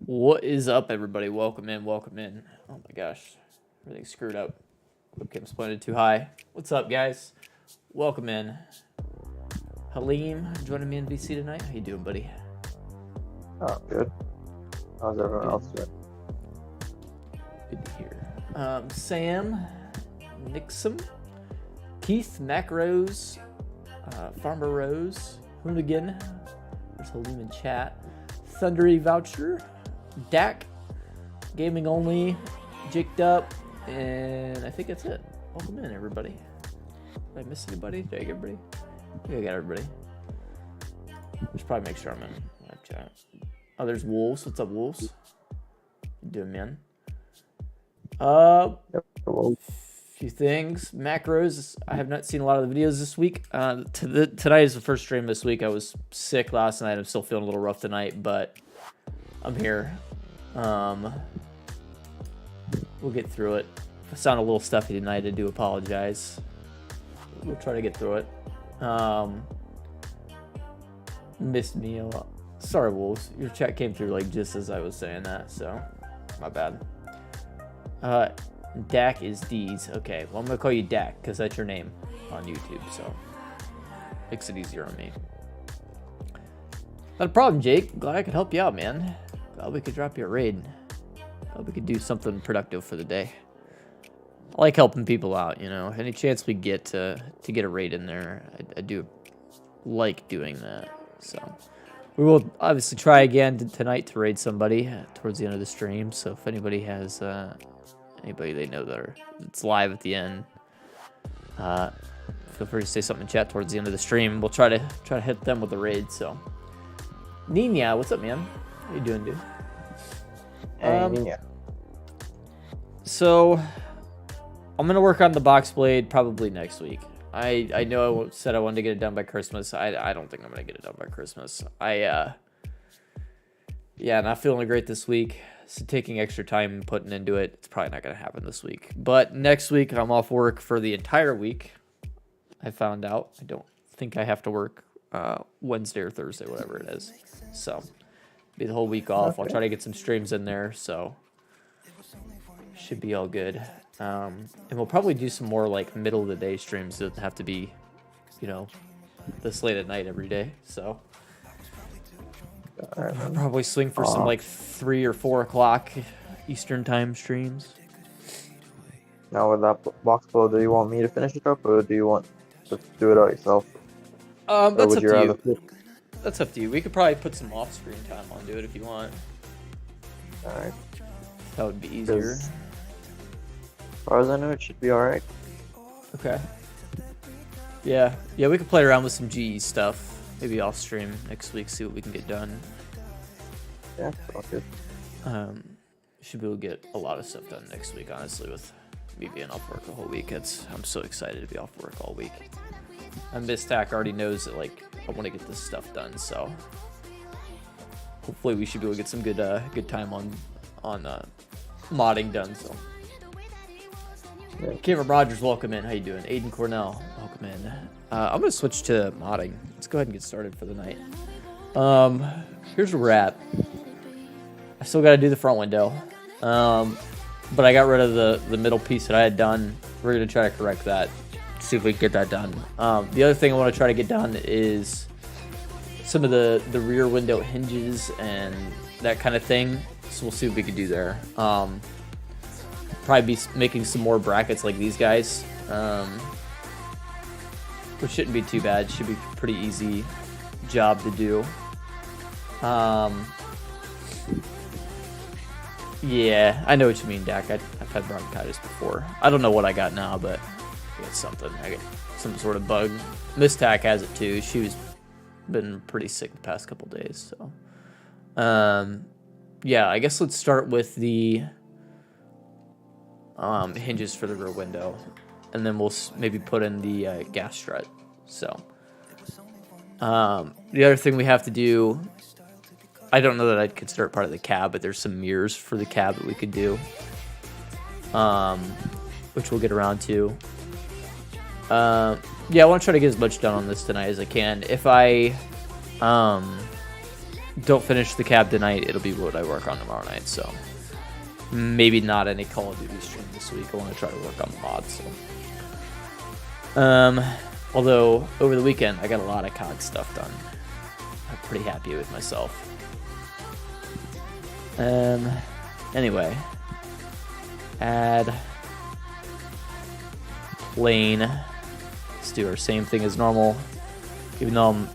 What is up, everybody? Welcome in, welcome in. Oh my gosh, everything's screwed up. Webcam's pointed too high. What's up, guys? Welcome in. Halim joining me in VC tonight. How you doing, buddy? Oh, good. How's everyone else doing? Good to hear. Sam, Nixon, Keith, Mac Rose, Farmer Rose, Hoonigan. There's Halim in chat. Thundery Voucher, Dak, Gaming Only, Jiked Up, and I think that's it. Welcome in, everybody. Did I miss anybody? Did I get everybody? I think I got everybody. Just probably make sure I'm in live chat. Oh, there's Wolves. What's up, Wolves? You doing, man? Few things. Macros. I have not seen a lot of the videos this week. Tonight is the first stream this week. I was sick last night. I'm still feeling a little rough tonight, but I'm here. We'll get through it. If I sound a little stuffy tonight, I do apologize. We'll try to get through it. Missed me a lot. Sorry, Wolves. Your chat came through like just as I was saying that, so my bad. Dak is D's. Okay, well, I'm gonna call you Dak because that's your name on YouTube, so makes it easier on me. Not a problem, Jake. Glad I could help you out, man. Glad we could drop you a raid. Glad we could do something productive for the day. I like helping people out, you know. Any chance we get to get a raid in there, I do like doing that. So we will obviously try again tonight to raid somebody towards the end of the stream. So if anybody has anybody they know that's live at the end, feel free to say something in chat towards the end of the stream. We'll try to hit them with a raid. So Nina, what's up, man? How you doing, dude? Hey, Nina. So I'm gonna work on the box blade probably next week. I know I said I wanted to get it done by Christmas. I don't think I'm gonna get it done by Christmas. Yeah, not feeling great this week. So taking extra time and putting into it, it's probably not gonna happen this week. But next week I'm off work for the entire week. I found out I don't think I have to work Wednesday or Thursday, whatever it is. So be the whole week off. Okay. I'll try to get some streams in there, so should be all good. And we'll probably do some more like middle of the day streams. It doesn't have to be, you know, this late at night every day. So I'll probably swing for some like 3 or 4 o'clock Eastern time streams. Now with that box build, do you want me to finish it up, or do you want to do it out yourself? That's up to you. That's up to you. We could probably put some off-screen time onto it if you want. All right. That would be easier. As far as I know, it should be all right. Okay. Yeah, we could play around with some GE stuff. Maybe off stream next week, see what we can get done. Yeah, all good. Should be able to get a lot of stuff done next week, honestly, with me being off work the whole week. I'm so excited to be off work all week. And Miss Tack already knows that like I want to get this stuff done, so hopefully we should be able to get some good time on modding done. So. Yeah. Cameron Rogers, welcome in. How you doing? Aiden Cornell, welcome man. I'm gonna switch to modding. Let's go ahead and get started for the night. Here's where we're at. I still gotta do the front window. But I got rid of the middle piece that I had done. We're gonna try to correct that. See if we can get that done. The other thing I want to try to get done is some of the rear window hinges and that kind of thing. So we'll see what we can do there. Probably be making some more brackets like these guys, which shouldn't be too bad. Should be a pretty easy job to do. Yeah, I know what you mean, Dak. I've had bronchitis before. I don't know what I got now, but I got something. I got some sort of bug. Miss Tack has it too. She's been pretty sick the past couple days. So, yeah, I guess let's start with the hinges for the rear window, and then we'll maybe put in the gas strut. So, the other thing we have to do. I don't know that I'd consider it part of the cab, but there's some mirrors for the cab that we could do, which we'll get around to. Yeah, I want to try to get as much done on this tonight as I can. If I don't finish the cab tonight, it'll be what I work on tomorrow night. So maybe not any Call of Duty stream this week. I want to try to work on the mods. So. Although over the weekend I got a lot of COD stuff done. I'm pretty happy with myself. Anyway, add plane. Let's do our same thing as normal, even though I'm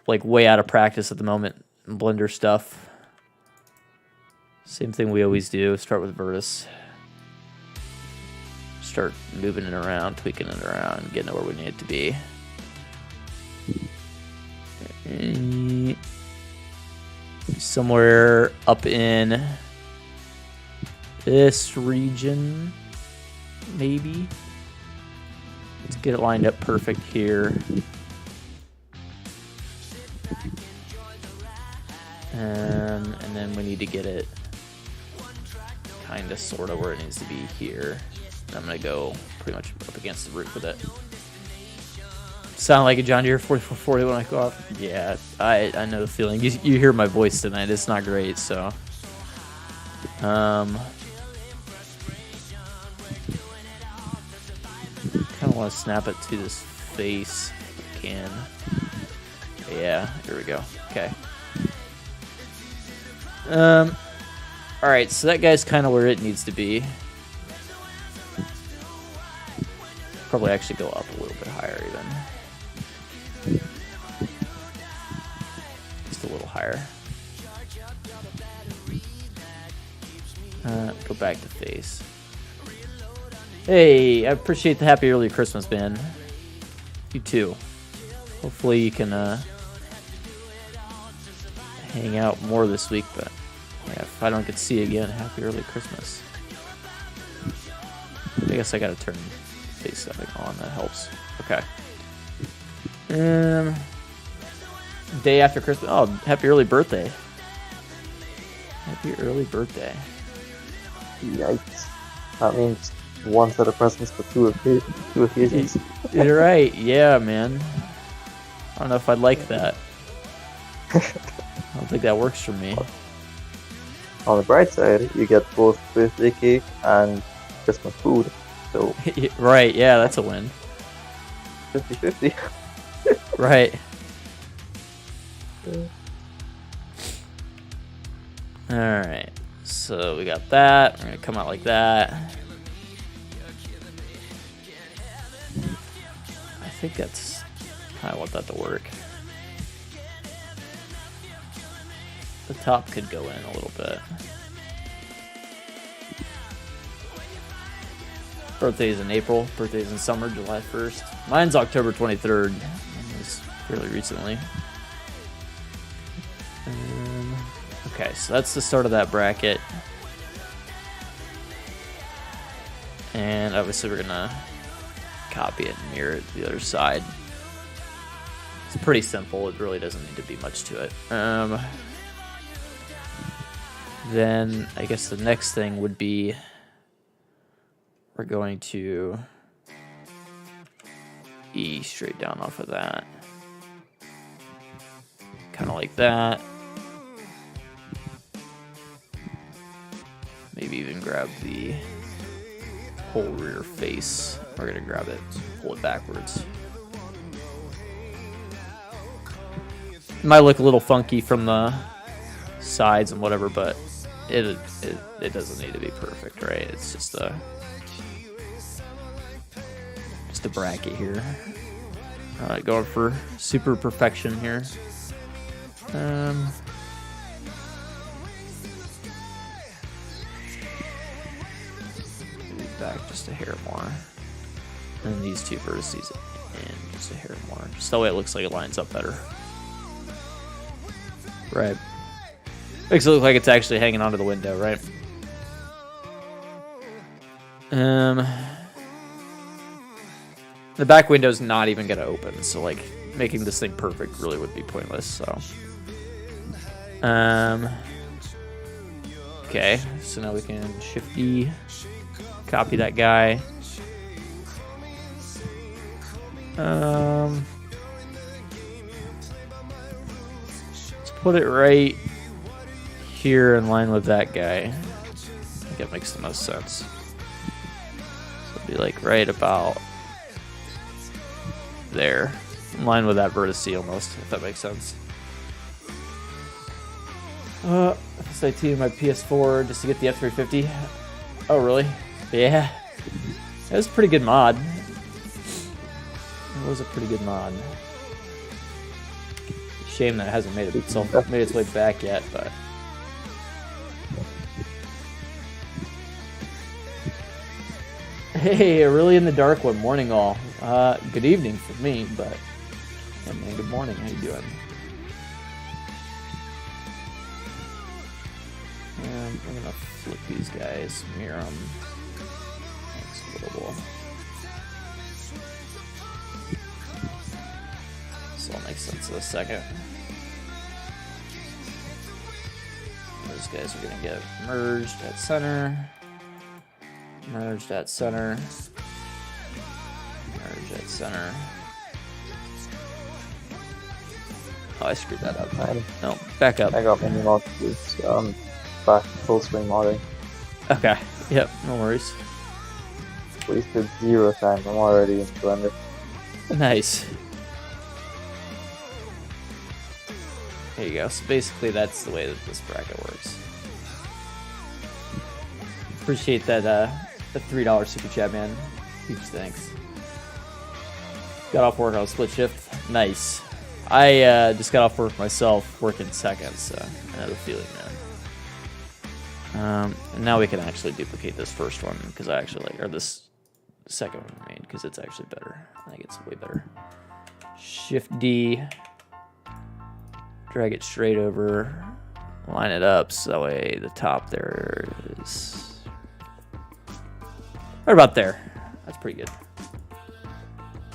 like way out of practice at the moment in Blender stuff. Same thing we always do. Start with vertex. Start moving it around, tweaking it around, getting it where we need it to be. Somewhere up in this region, maybe. Let's get it lined up perfect here. And then we need to get it kind of sort of where it needs to be here. I'm going to go pretty much up against the roof with it. Sound like a John Deere 4440 when I go off? Yeah, I know the feeling. You hear my voice tonight. It's not great, so. Kind of want to snap it to this face if I can. Yeah, here we go. Okay. Alright, so that guy's kind of where it needs to be. Probably actually go up a little bit higher even. Just a little higher. Go back to face. Hey, I appreciate the happy early Christmas, man. You too. Hopefully you can hang out more this week, but yeah, if I don't get to see you again, happy early Christmas. I guess I gotta turn face setting on, that helps. Okay. Day after Christmas. Oh, happy early birthday. Happy early birthday. Yikes. That means one set of presents for two occasions. You're right. Yeah, man. I don't know if I'd like that. I don't think that works for me. On the bright side, you get both birthday cake and Christmas food. So right, yeah, that's a win. 50-50. Right. Alright, so we got that. We're going to come out like that. I think that's kind of want that to work. The top could go in a little bit. Birthday's in April. Birthday's in summer, July 1st. Mine's October 23rd. It was fairly recently. Okay, so that's the start of that bracket. And obviously we're gonna copy it and mirror it to the other side. It's pretty simple. It really doesn't need to be much to it. Then I guess the next thing would be we're going to E straight down off of that. Kind of like that. Maybe even grab the whole rear face. We're gonna grab it, pull it backwards. Might look a little funky from the sides and whatever, but it doesn't need to be perfect, right? It's just a bracket here. All right, going for super perfection here. Maybe back just a hair more, and these two vertices in just a hair more, just that way it looks like it lines up better. Right. Makes it look like it's actually hanging onto the window, right? The back window's not even gonna open, so like making this thing perfect really would be pointless. So, okay, so now we can Shift D, copy that guy. Let's put it right here in line with that guy. I think it makes the most sense. So it'll be like right about there, in line with that vertice almost, if that makes sense. SIT my PS4 just to get the F350. Oh really? Yeah, it was a pretty good mod. It was a pretty good mod. Shame that it hasn't made its way back yet, but. Hey, really in the dark one. Morning all. Good evening for me, but yeah, man, good morning. How you doing? I'm gonna flip these guys, mirror them. Exportable. This all makes sense in a second. Those guys are gonna get merged at center. Merged at center. Merge at center. Oh, I screwed that up. No, back up. I got many mods with back full screen modding. Okay. Yep, no worries. Wasted 0 time. I'm already in Blender. Nice. There you go. So basically that's the way that this bracket works. Appreciate that the $3 super chat, man. Huge thanks. Got off work on split shift. Nice. I just got off work myself, working seconds, so I know the feeling, man. And now we can actually duplicate this first one because I actually like, or this second one I made because it's actually better. I think it's way better. Shift D, drag it straight over, line it up so that way the top there is right about there. That's pretty good.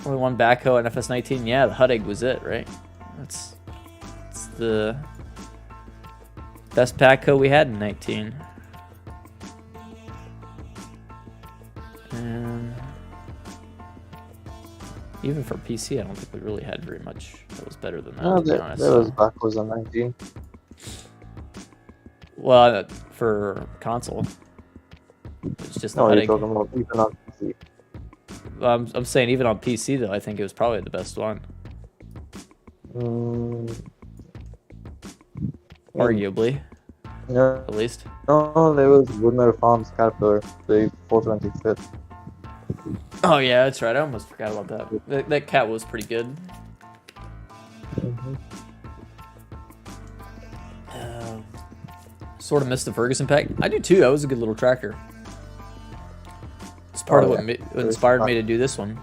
Only one backhoe at FS19. Yeah, the Huddig was it, right? That's the best backhoe we had in 19. And even for PC, I don't think we really had very much that was better than that, No, to be honest. there was backwards on 19. Well, for console, it's just the No, you're Huddig. talking about even on PC. I'm saying even on PC though, I think it was probably the best one. Arguably, No, at least. no, there was Woodmer Farms Caterpillar, the 425th. Oh yeah, that's right. I almost forgot about that. That cat was pretty good. Sort of missed the Ferguson pack. I do too. That was a good little tractor. It's part of what inspired me to do this one.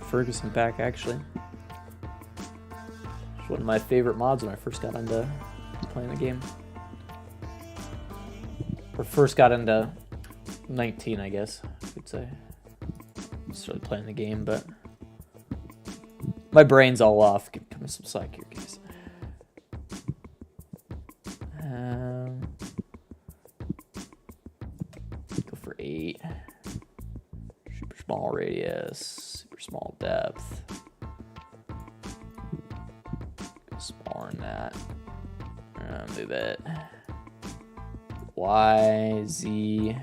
Ferguson pack, actually. It's one of my favorite mods when I first got into playing the game. Or first got into 19, I guess you could say. Started playing the game, but my brain's all off. Give me some slack here, guys. Go for 8. Super small radius. Super super small depth. Smaller than that. Move it. Y, Z.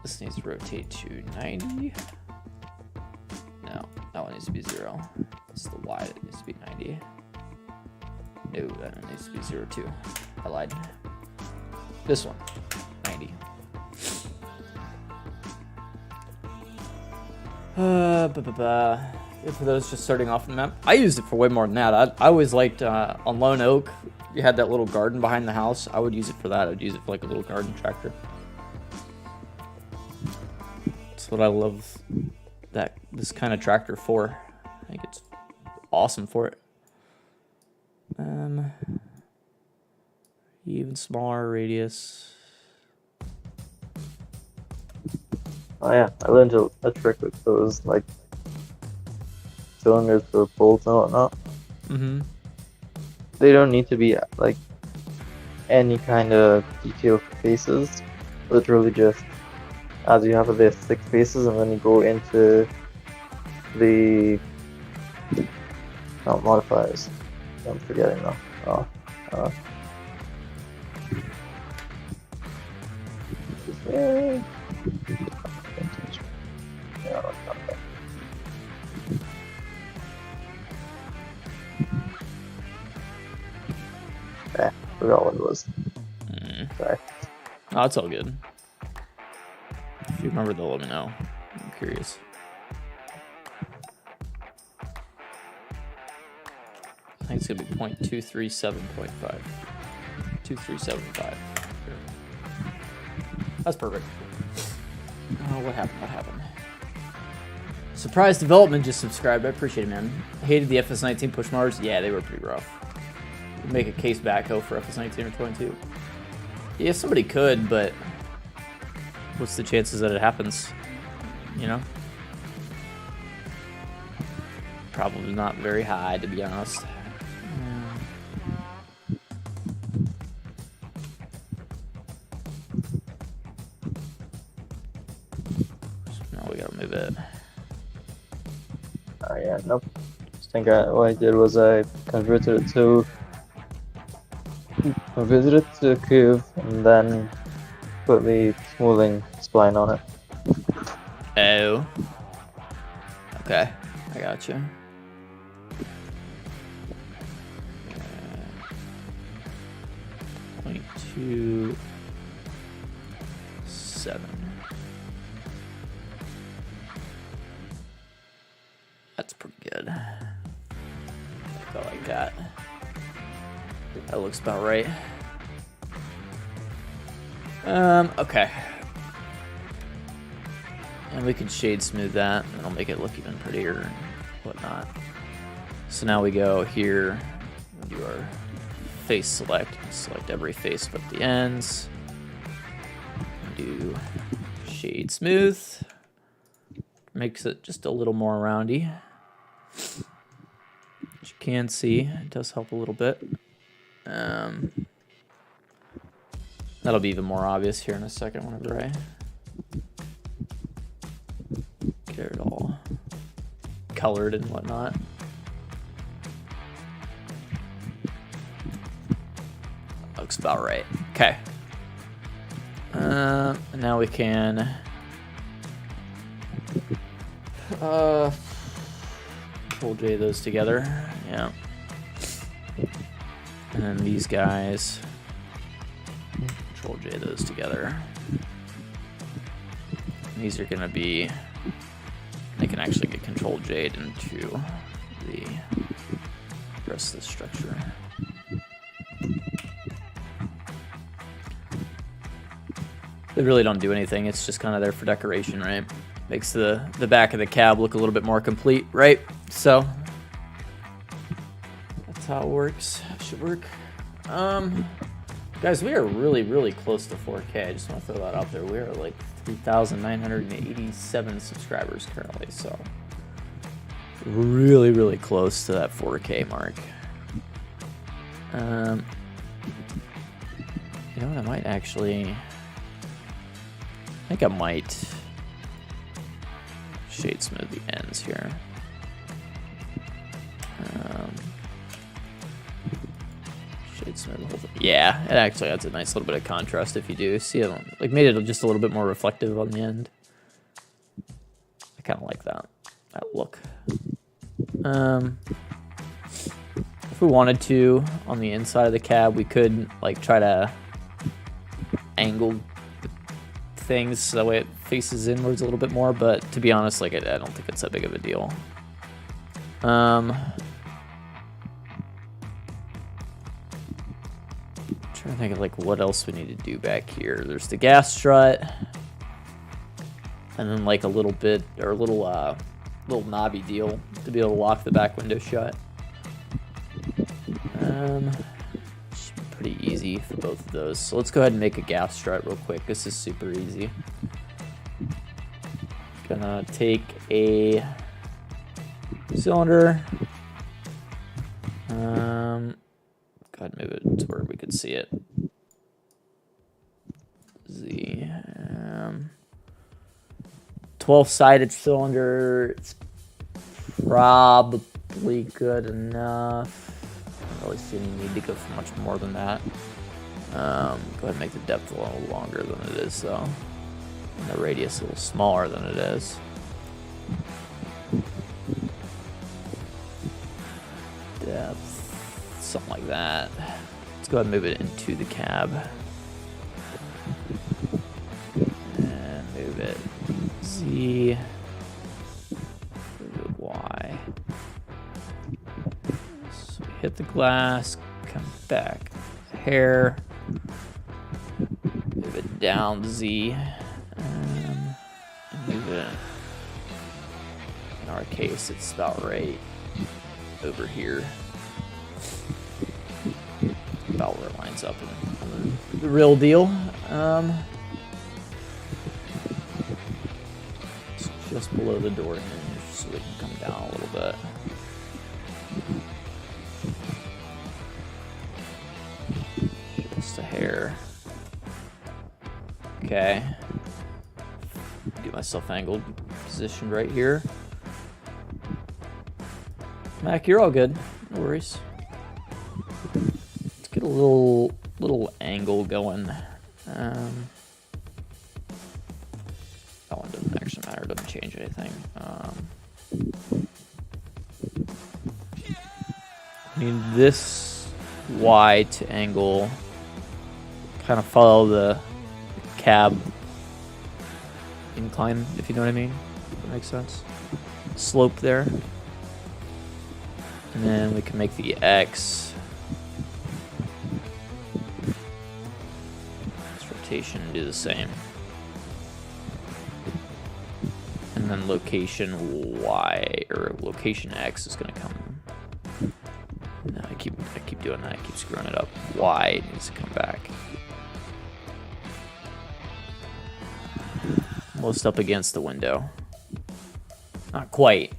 This needs to rotate to 90. No, that one needs to be 0. It's the Y that needs to be 90. No, that one needs to be 0 too. I lied. This one, 90. For those just starting off the map, I used it for way more than that. I always liked on Lone Oak, you had that little garden behind the house. I would use it for that. I would use it for like a little garden tractor. That's what I love this kind of tractor for. I think it's awesome for it. Even smaller radius. Oh yeah, I learned a trick with those like cylinders for bolts and whatnot. Mm-hmm. They don't need to be like any kind of detail faces. Literally just as you have this 6 faces, and then you go into the modifiers. I'm forgetting now. Yeah, forgot what it was. Sorry. Oh, it's all good. If you remember, though, let me know. I'm curious. I think it's gonna be 0.237.5. 2375. That's perfect. Oh, what happened? What happened? Surprise Development just subscribed. I appreciate it, man. I hated the FS19 push Mars. Yeah, they were pretty rough. Make a case backhoe for FS19 or 22. Yeah, somebody could, but what's the chances that it happens? You know? Probably not very high, to be honest. Now we gotta move it. Oh yeah, nope. I think what I did was I converted it to a curve and then put the smoothing spline on it. Oh. Okay, I got you. Point 2.7. That's pretty good. I like that. That looks about right. Okay. And we can shade smooth that, and it'll make it look even prettier and whatnot. So now we go here, we'll do our face select. Select every face but the ends. Do shade smooth. Makes it just a little more roundy. As you can see, it does help a little bit. That'll be even more obvious here in a second whenever I get it all colored and whatnot. Looks about right. Okay. Now we can Control J those together. Yeah. And then these guys, Control J those together. And these are gonna be, they can actually get Control J'd into the rest of the structure. They really don't do anything. It's just kind of there for decoration, right? Makes the back of the cab look a little bit more complete, right? So that's how it works. Should work. Guys, we are really close to 4K. I just want to throw that out there. We are like 3,987 subscribers currently, so really close to that 4K mark. You know what? I might actually. I think I might shade smooth the ends here. Shade smooth the whole thing. Yeah, it actually adds a nice little bit of contrast if you do. See it, like made it just a little bit more reflective on the end. I kind of like that look. If we wanted to, on the inside of the cab, we could like try to angle things so that way it faces inwards a little bit more, but to be honest, like I don't think it's that big of a deal. Trying to think of like what else we need to do back here. There's the gas strut, and then like a little bit or a little knobby deal to be able to lock the back window shut. It's pretty easy for both of those. So let's go ahead and make a gas strut real quick. This is super easy. Gonna take a cylinder. Go ahead and move it to where we could see it. Z. 12-sided cylinder. It's probably good enough. I don't really see any need to go for much more than that. Go ahead and make the depth a little longer than it is, though. And the radius a little smaller than it is. Depth, something like that. Let's go ahead and move it into the cab. And move it Z. Move it Y. So we hit the glass, come back. Hair. Move it down Z. And move it. In our case, it's about right over here. About where it lines up in the real deal. It's just below the door hinge, so we can come down a little bit. Just a hair. Okay. Get myself angled, positioned right here. Mac, you're all good. No worries. Let's get a little angle going. That one doesn't actually matter. Doesn't change anything. I need this Y to angle. Kind of follow the cab incline, if you know what I mean. If that makes sense. Slope there. And then we can make the X. This rotation do the same. And then location Y or location X is gonna come. No, I keep doing that. I keep screwing it up. Y needs to come back. Almost up against the window. Not quite.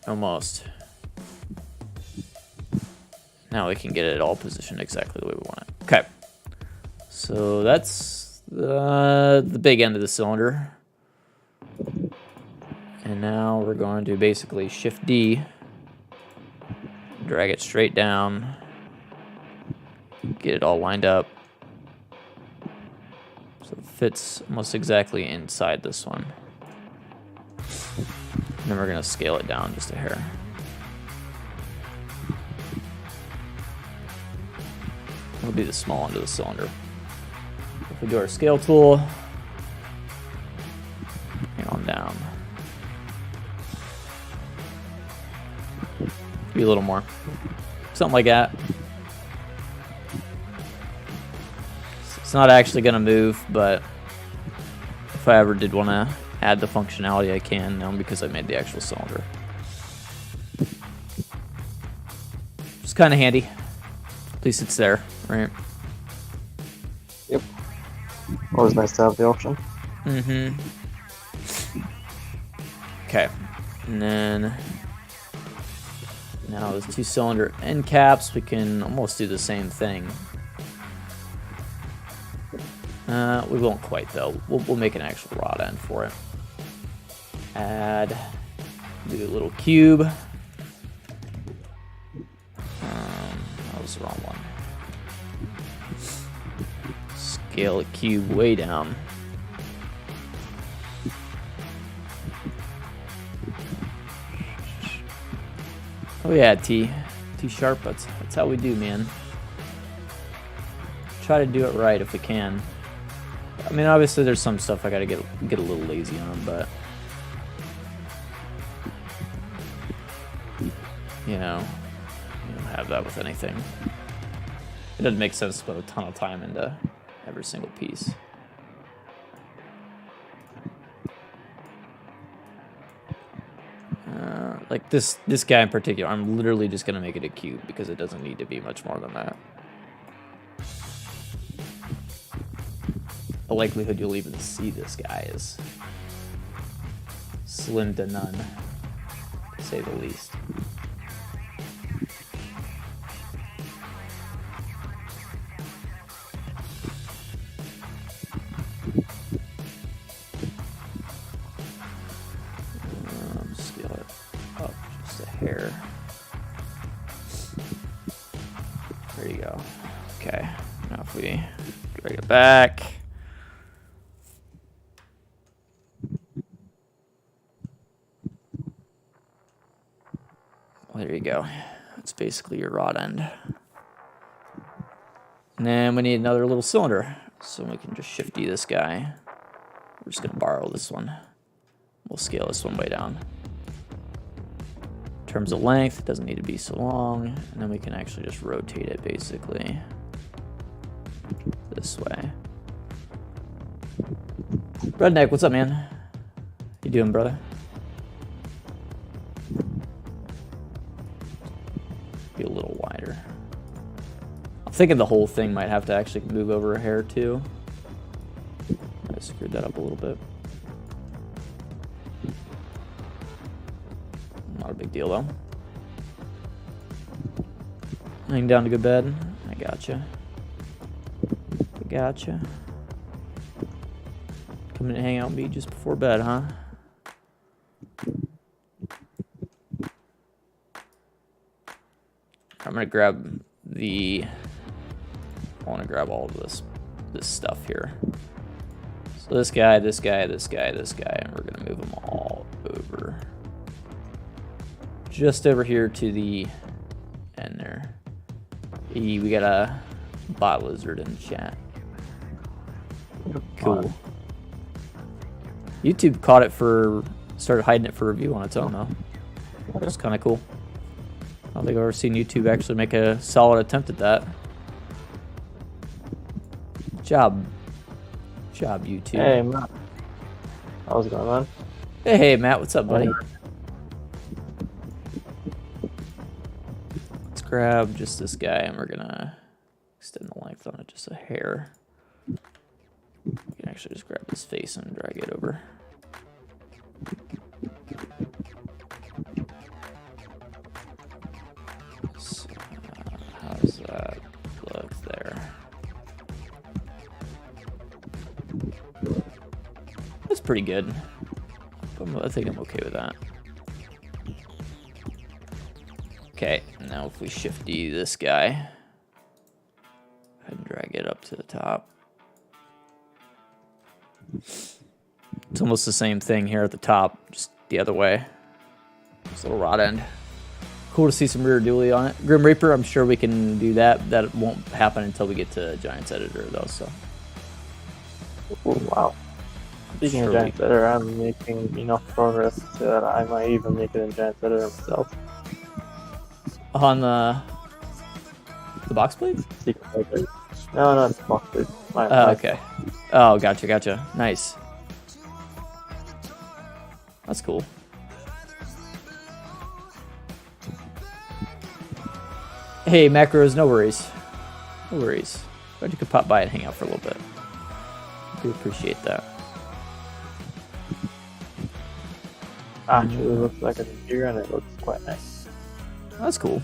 Almost. Now we can get it all positioned exactly the way we want it. Okay. So that's the big end of the cylinder. And now we're going to basically Shift D. Drag it straight down. Get it all lined up. So it fits almost exactly inside this one. And then we're going to scale it down just a hair. It'll be the small end of the cylinder. If we do our scale tool, hang on down. Be a little more. Something like that. It's not actually going to move, but if I ever did want to add the functionality, I can now because I made the actual cylinder. It's kind of handy. At least it's there, right? Yep. Always nice to have the option. Mm-hmm. Okay. And then now with 2-cylinder end caps, we can almost do the same thing. We won't quite though. We'll make an actual rod end for it. Add Do a little cube. That was the wrong one. Scale a cube way down. Oh yeah, T sharp. That's how we do, man. Try to do it right if we can. I mean, obviously there's some stuff I gotta get a little lazy on, but you know, you don't have that with anything. It doesn't make sense to put a ton of time into every single piece. Like this guy in particular, I'm literally just gonna make it a cube because it doesn't need to be much more than that. The likelihood you'll even see this guy is slim to none, to say the least. Scale it up just a hair. There you go. Okay, now if we drag it back. There you go. That's basically your rod end. And then we need another little cylinder. So we can just shifty this guy. We're just gonna borrow this one. We'll scale this one way down. In terms of length, it doesn't need to be so long. And then we can actually just rotate it basically this way. Redneck, what's up, man? How you doing, brother? Be a little wider. I'm thinking the whole thing might have to actually move over a hair too. I screwed that up a little bit. Not a big deal though. Laying down to go to bed. I gotcha. I gotcha. Coming to hang out with me just before bed, huh? I'm gonna grab I want to grab all of this stuff here. So this guy, this guy, this guy, this guy, and we're gonna move them all over. Just over here to the end there. We got a bot lizard in the chat. Cool. YouTube caught it started hiding it for review on its own though. That's kind of cool. I don't think I've ever seen YouTube actually make a solid attempt at that. Good job, YouTube. Hey, Matt. How's it going, man? Hey, Matt, what's up, buddy? Let's grab just this guy, and we're gonna extend the length on it just a hair. We can actually just grab his face and drag it over. So, how's that look there? That's pretty good. I think I'm okay with that. Okay, now if we shifty this guy, go ahead and drag it up to the top. It's almost the same thing here at the top, just the other way. This little rod end. Cool to see some rear dually on it. Grim Reaper, I'm sure we can do that. That won't happen until we get to Giants Editor though, so. Oh, wow. Speaking of Giants Editor, I'm making enough progress that I might even make it in Giants Editor myself. On the box plate? No, not the box plate. Okay. Oh, gotcha. Nice. That's cool. Hey, Macros, no worries. No worries. Glad you could pop by and hang out for a little bit. I do appreciate that. Actually, it looks like an interior and it looks quite nice. That's cool.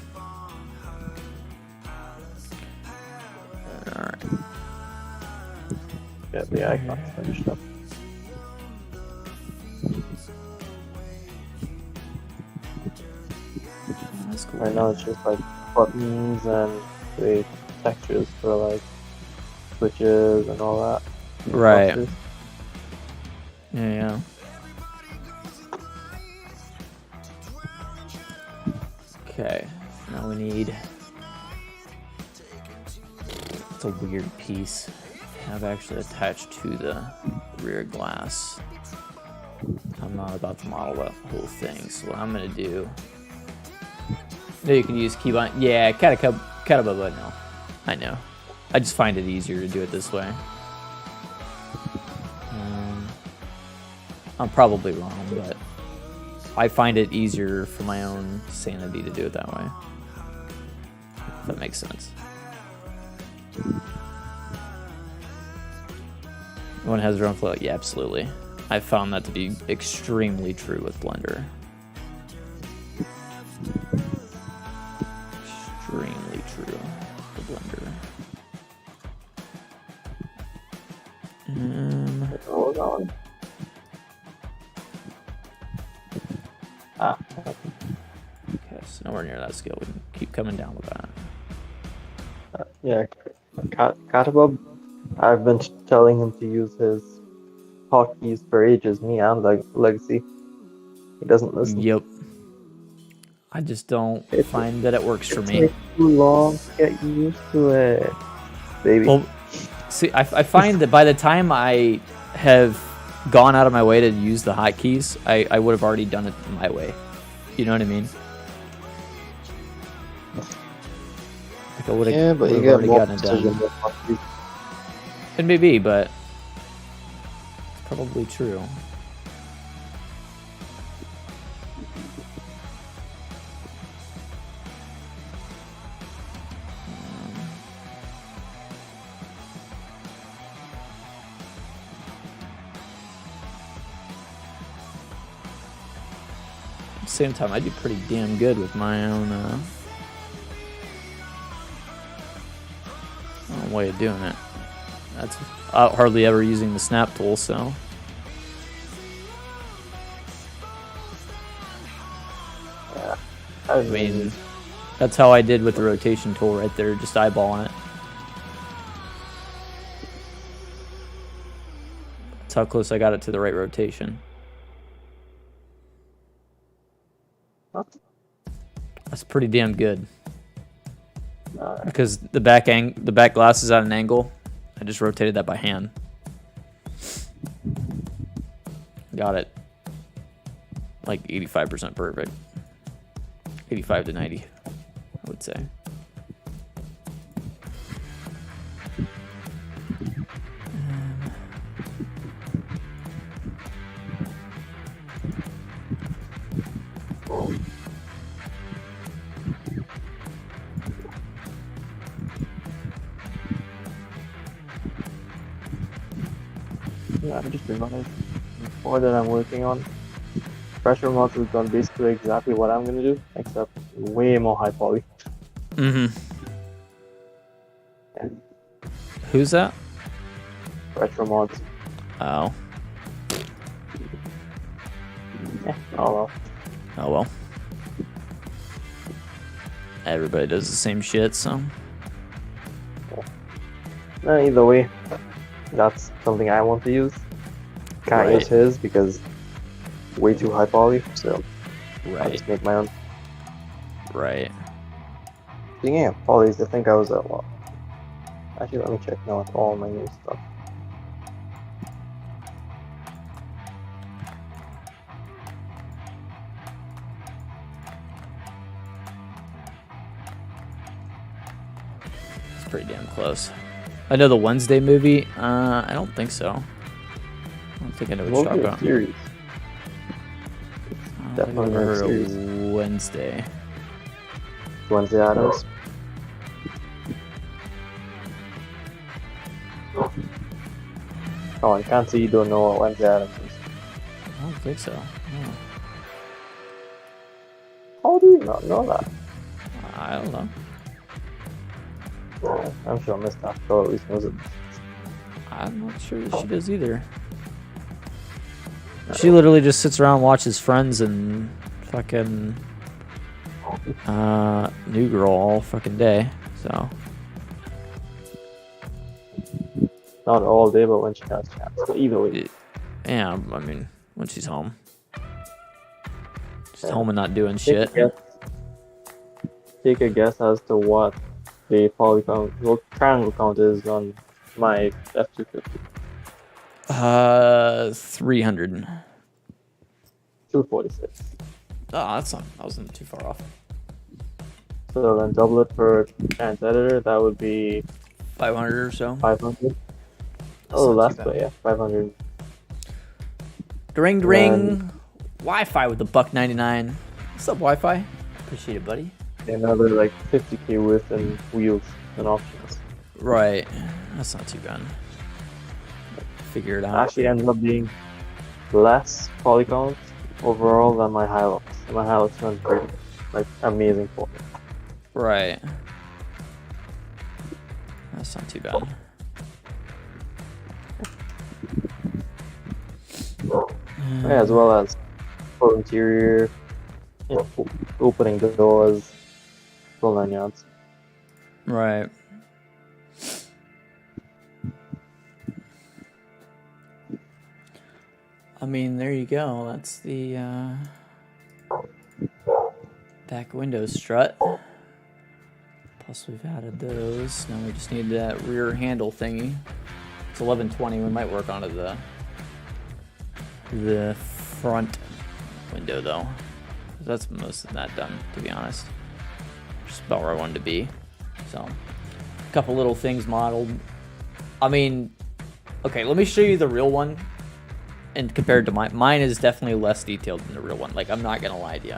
Alright. Get the icons finished up. That's cool. Right now it's just like buttons and the textures for like switches and all that. Right. Clusters. Yeah. Okay. Now we need. It's a weird piece. Have actually attached to the rear glass. I'm not about to model that whole thing, so what I'm gonna do. No, you can use keybind. Yeah, cut above button. No, I know. I just find it easier to do it this way. I'm probably wrong, but I find it easier for my own sanity to do it that way. If that makes sense. Everyone has their own flow. Yeah, absolutely. I've found that to be extremely true with Blender. Extremely true with Blender. Hold on. Okay, so nowhere near that scale. We can keep coming down with that. Yeah, Catabub. I've been telling him to use his hotkeys for ages. Me and Legacy. He doesn't listen. Yep. I just don't find that it works for me. It's too long to get used to it, baby. Well, see, I find that by the time I have gone out of my way to use the hotkeys, I would have already done it my way. You know what I mean? Like I would have, Yeah, but you get more precision with hotkeys. It may be, but it's probably true. At the same time, I do pretty damn good with my own way of doing it. That's hardly ever using the snap tool, so. Yeah, I mean, that's how I did with the rotation tool right there, just eyeballing it. That's how close I got it to the right rotation. That's pretty damn good. Because the back glass is at an angle, I just rotated that by hand. Got it. Like 85% perfect. 85 to 90, I would say. Yeah, I'm just being honest. More that I'm working on. Pressure mods has done basically exactly what I'm gonna do, except way more high poly. Mm-hmm. Yeah. Who's that? Pressure mods. Oh. Yeah, oh well. Oh well. Everybody does the same shit, so. No, either way, that's something I want to use. Can't use his because way too high poly, so I just make my own. Right. Speaking of polys, I think I was at what? Actually, let me check now with all my new stuff. It's pretty damn close. I know the Wednesday movie. I don't think so. I don't think I know what you're talking about. Series. I don't think I've ever heard of Wednesday. Wednesday Addams. Oh, I can't see you don't know what Wednesday Addams is. I don't think so. No. How do you not know that? I don't know. Yeah, I'm sure Miss Nashville at least knows it. I'm not sure that she does either. She literally just sits around, watches Friends, and fucking New girl all fucking day. So Not all day, but when she has chance. But either way. yeah, I mean when she's home. She's Yeah. home and not doing shit. Take a guess as to what the polygon, well, triangle count is on my F250. 300. 246. Oh, that's not. I wasn't too far off. So then double it for chance editor, that would be 500 or so. 500. That's Oh, not that's too bad. yeah, 500. Ring, ring. Wi-Fi with the $1.99. What's up, Wi-Fi? Appreciate it, buddy. Another like 50k width and wheels and options. Right. That's not too bad. Figure it out. Actually ends up being less polygons overall than my Hilux. And my Hilux runs great. Like amazing for me. Right. That's not too bad. Yeah, as well as full interior, you know, opening the doors, full 9 yards. Right. I mean, there you go. That's the back window strut. Plus we've added those. Now we just need that rear handle thingy. It's 1120. We might work onto the front window though. That's most of that done, to be honest. Just about where I wanted to be. So, a couple little things modeled. I mean, okay, let me show you the real one. And compared to mine is definitely less detailed than the real one. Like, I'm not gonna lie to you.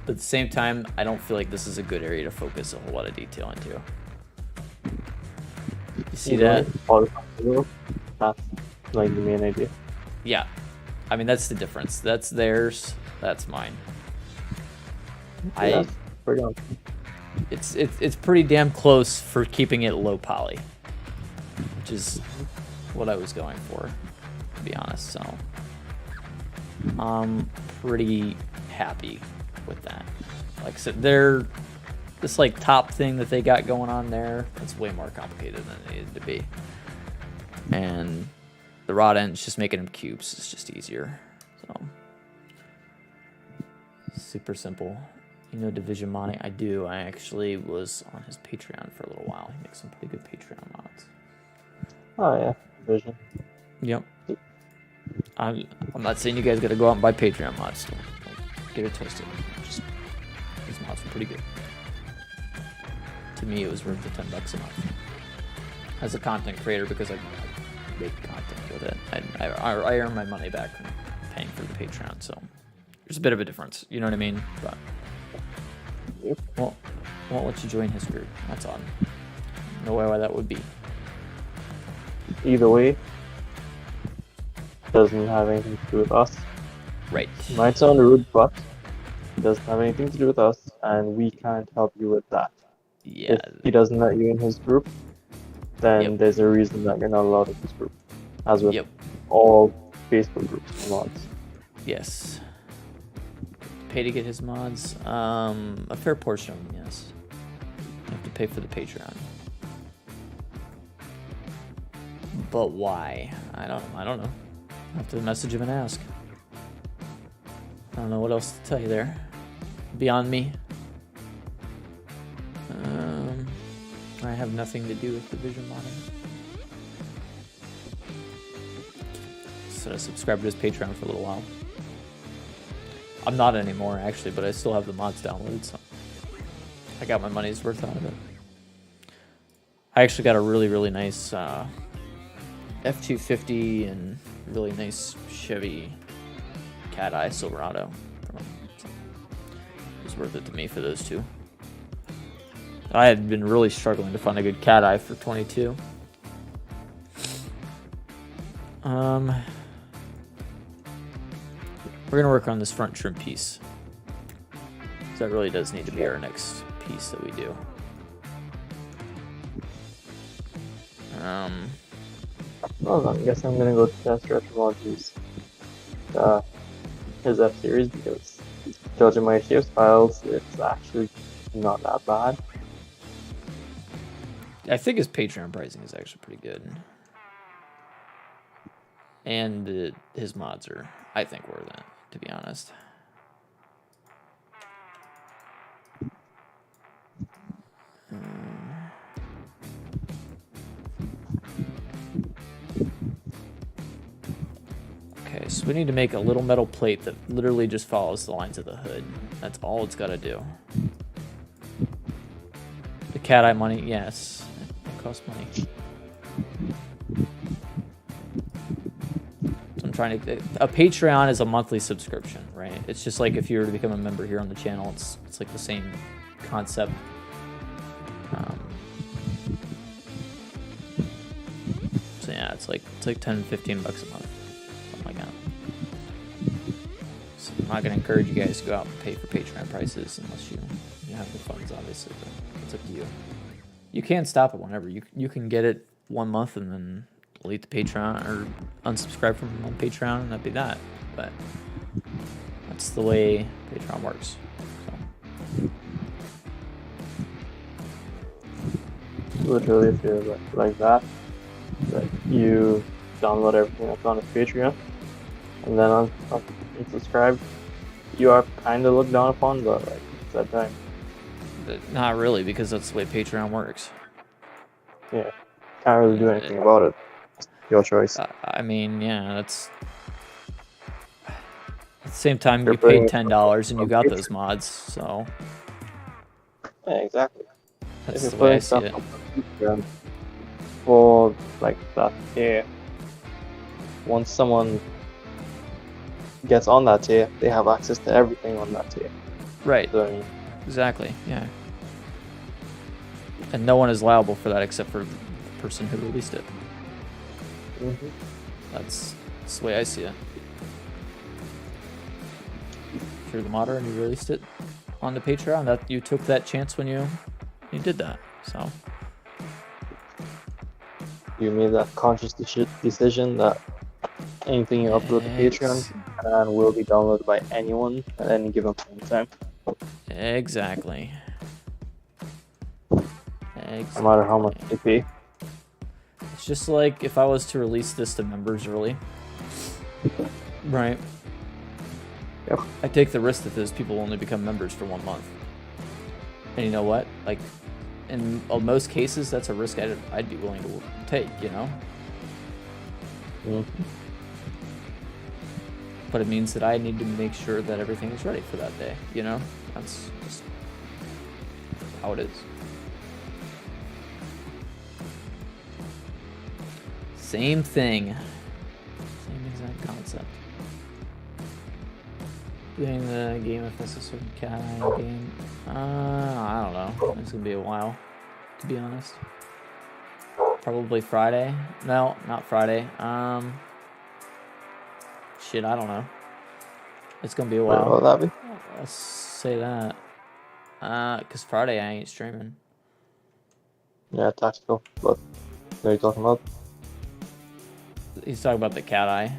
But at the same time, I don't feel like this is a good area to focus a whole lot of detail into. You see that? That's like the main idea. Yeah. I mean, that's the difference. That's theirs. That's mine. Yeah, pretty on. It's pretty damn close for keeping it low poly, which is what I was going for, to be honest. So I'm pretty happy with that. Like I said, this like top thing that they got going on there, it's way more complicated than it needed to be. And the rod ends, just making them cubes is just easier. So super simple. You know Division modding? I do. I actually was on his Patreon for a little while. He makes some pretty good Patreon mods. Oh yeah, Vision. Yep. I'm not saying you guys gotta go out and buy Patreon mods. Don't get it twisted. Just his mods were pretty good. To me, it was worth the $10 a month. As a content creator, because I make content with it, I earn my money back from paying for the Patreon. So there's a bit of a difference. You know what I mean? But Yep. well, won't let you join his group. That's odd. No way why that would be. Either way, doesn't have anything to do with us. Right. Might sound rude, but it doesn't have anything to do with us, and we can't help you with that. Yeah. If he doesn't let you in his group, then Yep. there's a reason that you're not allowed in his group. As with Yep. all Facebook groups and mods. Yes. Pay to get his mods. A fair portion of them, yes. You have to pay for the Patreon. But why? I don't know. I have to message him and ask. I don't know what else to tell you there. Beyond me. I have nothing to do with Division modding. So I subscribed to his Patreon for a little while. I'm not anymore, actually, but I still have the mods downloaded, so I got my money's worth out of it. I actually got a really, really nice F250 and really nice Chevy Cat Eye Silverado from him. So it was worth it to me for those two. I had been really struggling to find a good Cat Eye for 22. We're gonna work on this front trim piece. So that really does need to be our next piece that we do. Well, I guess I'm gonna go test Retro Mod use his F series because Judging my shape styles, it's actually not that bad. I think his Patreon pricing is actually pretty good. And his mods are, I think, worth it, to be honest. Okay, so we need to make a little metal plate that literally just follows the lines of the hood. That's all it's got to do. The cat eye money, yes. It costs money. So I'm trying to... A Patreon is a monthly subscription, right? It's just like if you were to become a member here on the channel, it's like the same concept. So yeah, it's like 10, 15 bucks a month. Something like that. So I'm not going to encourage you guys to go out and pay for Patreon prices unless you have the funds, obviously, but it's up to you. You can stop it whenever. You can get it 1 month and then delete the Patreon or unsubscribe from on Patreon, and that'd be that. But that's the way Patreon works. So. Literally, if you're like that, you download everything that's on his Patreon, and then unsubscribe, you are kind of looked down upon, but like it's that time. Not really, because that's the way Patreon works. Yeah, can't really do anything about it. Your choice. I mean, yeah, that's... At the same time, you paid $10 and you got those mods, so... Yeah, exactly. That's the way I see it. For like that tier, once someone gets on that tier, they have access to everything on that tier. Right. So, I mean, exactly, yeah. And no one is liable for that except for the person who released it. mm-hmm. That's the way I see it. If you're the modder and you released it on the Patreon, that you took that chance when you did that. So you made that conscious decision that anything you upload to Patreon and will be downloaded by anyone at any given point in time. Exactly. No matter how much they pay. It's just like if I was to release this to members early. Right. Yep. I take the risk that those people only become members for 1 month. And you know what? Like, in most cases, that's a risk I'd be willing to take, you know? Mm-hmm. But it means that I need to make sure that everything is ready for that day, you know? That's just how it is. Same thing. Same exact concept. Doing the game if that's a certain kind of game. I don't know. It's gonna be a while, to be honest. Probably Friday. No, not Friday. Shit, I don't know. It's gonna be a while. What will that be? Let's say that. Cause Friday I ain't streaming. Yeah, tactical. But what are you talking about? He's talking about the cat eye.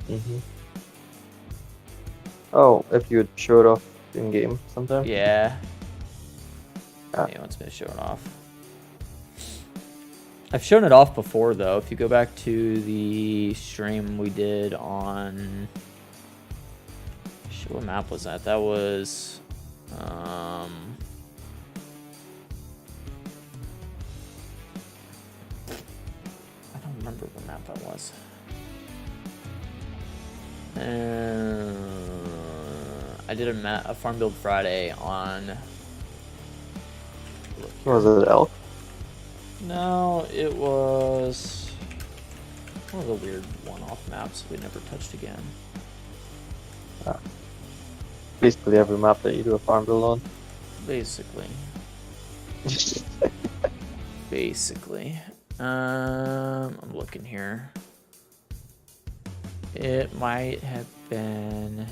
Mm-hmm. Oh, if you would show it off in game sometime? Yeah. Yeah. He wants me to show it off. I've shown it off before, though. If you go back to the stream we did on... Shit, what map was that? That was... I don't remember what map that was. I did a farm build Friday on... Was it elk? No, it was one of the weird one-off maps we never touched again. Basically every map that you do a farm build on. Basically. Basically. I'm looking here. It might have been...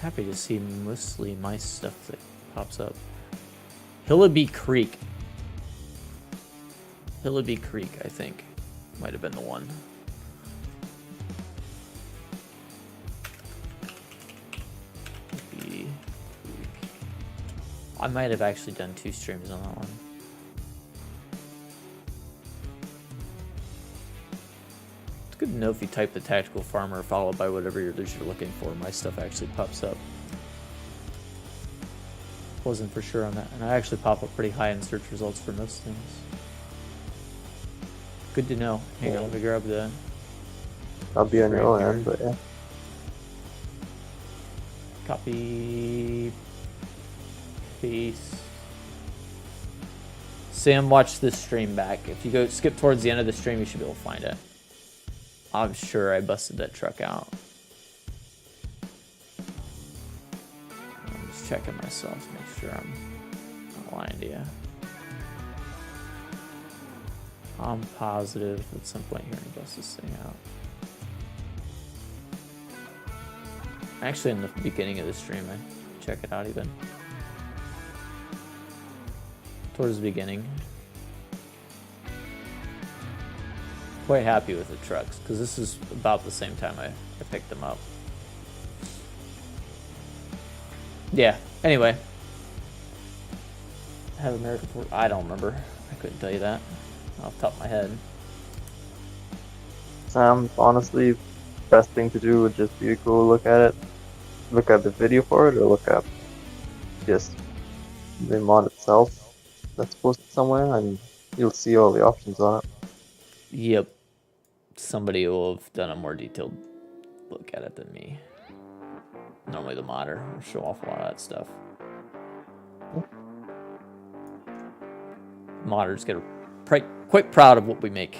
Happy to see mostly my stuff that pops up. Hillaby Creek. Hillaby Creek, I think, might have been the one. I might have actually done 2 streams on that one. It's good to know if you type the tactical farmer followed by whatever it is you're looking for, my stuff actually pops up. Wasn't for sure on that, and I actually pop up pretty high in search results for most things. Good to know. Hang on, let me grab the... I'll be on your end, but yeah. Copy... Paste. Sam, watch this stream back. If you go skip towards the end of the stream, you should be able to find it. I'm sure I busted that truck out. I'm just checking myself to make sure I'm not lying to you. I'm positive at some point here to bust this thing out. Actually, in the beginning of the stream, I check it out even. Towards the beginning. Quite happy with the trucks because this is about the same time I picked them up. Yeah, anyway. Have American Ford? I don't remember. I couldn't tell you that off the top of my head. Honestly, best thing to do would just be to go look at it. Look at the video for it, or look at just the mod itself that's posted somewhere, and you'll see all the options on it. Yep. Somebody will have done a more detailed look at it than me. Normally the modder will show off a lot of that stuff. Modders get quite proud of what we make.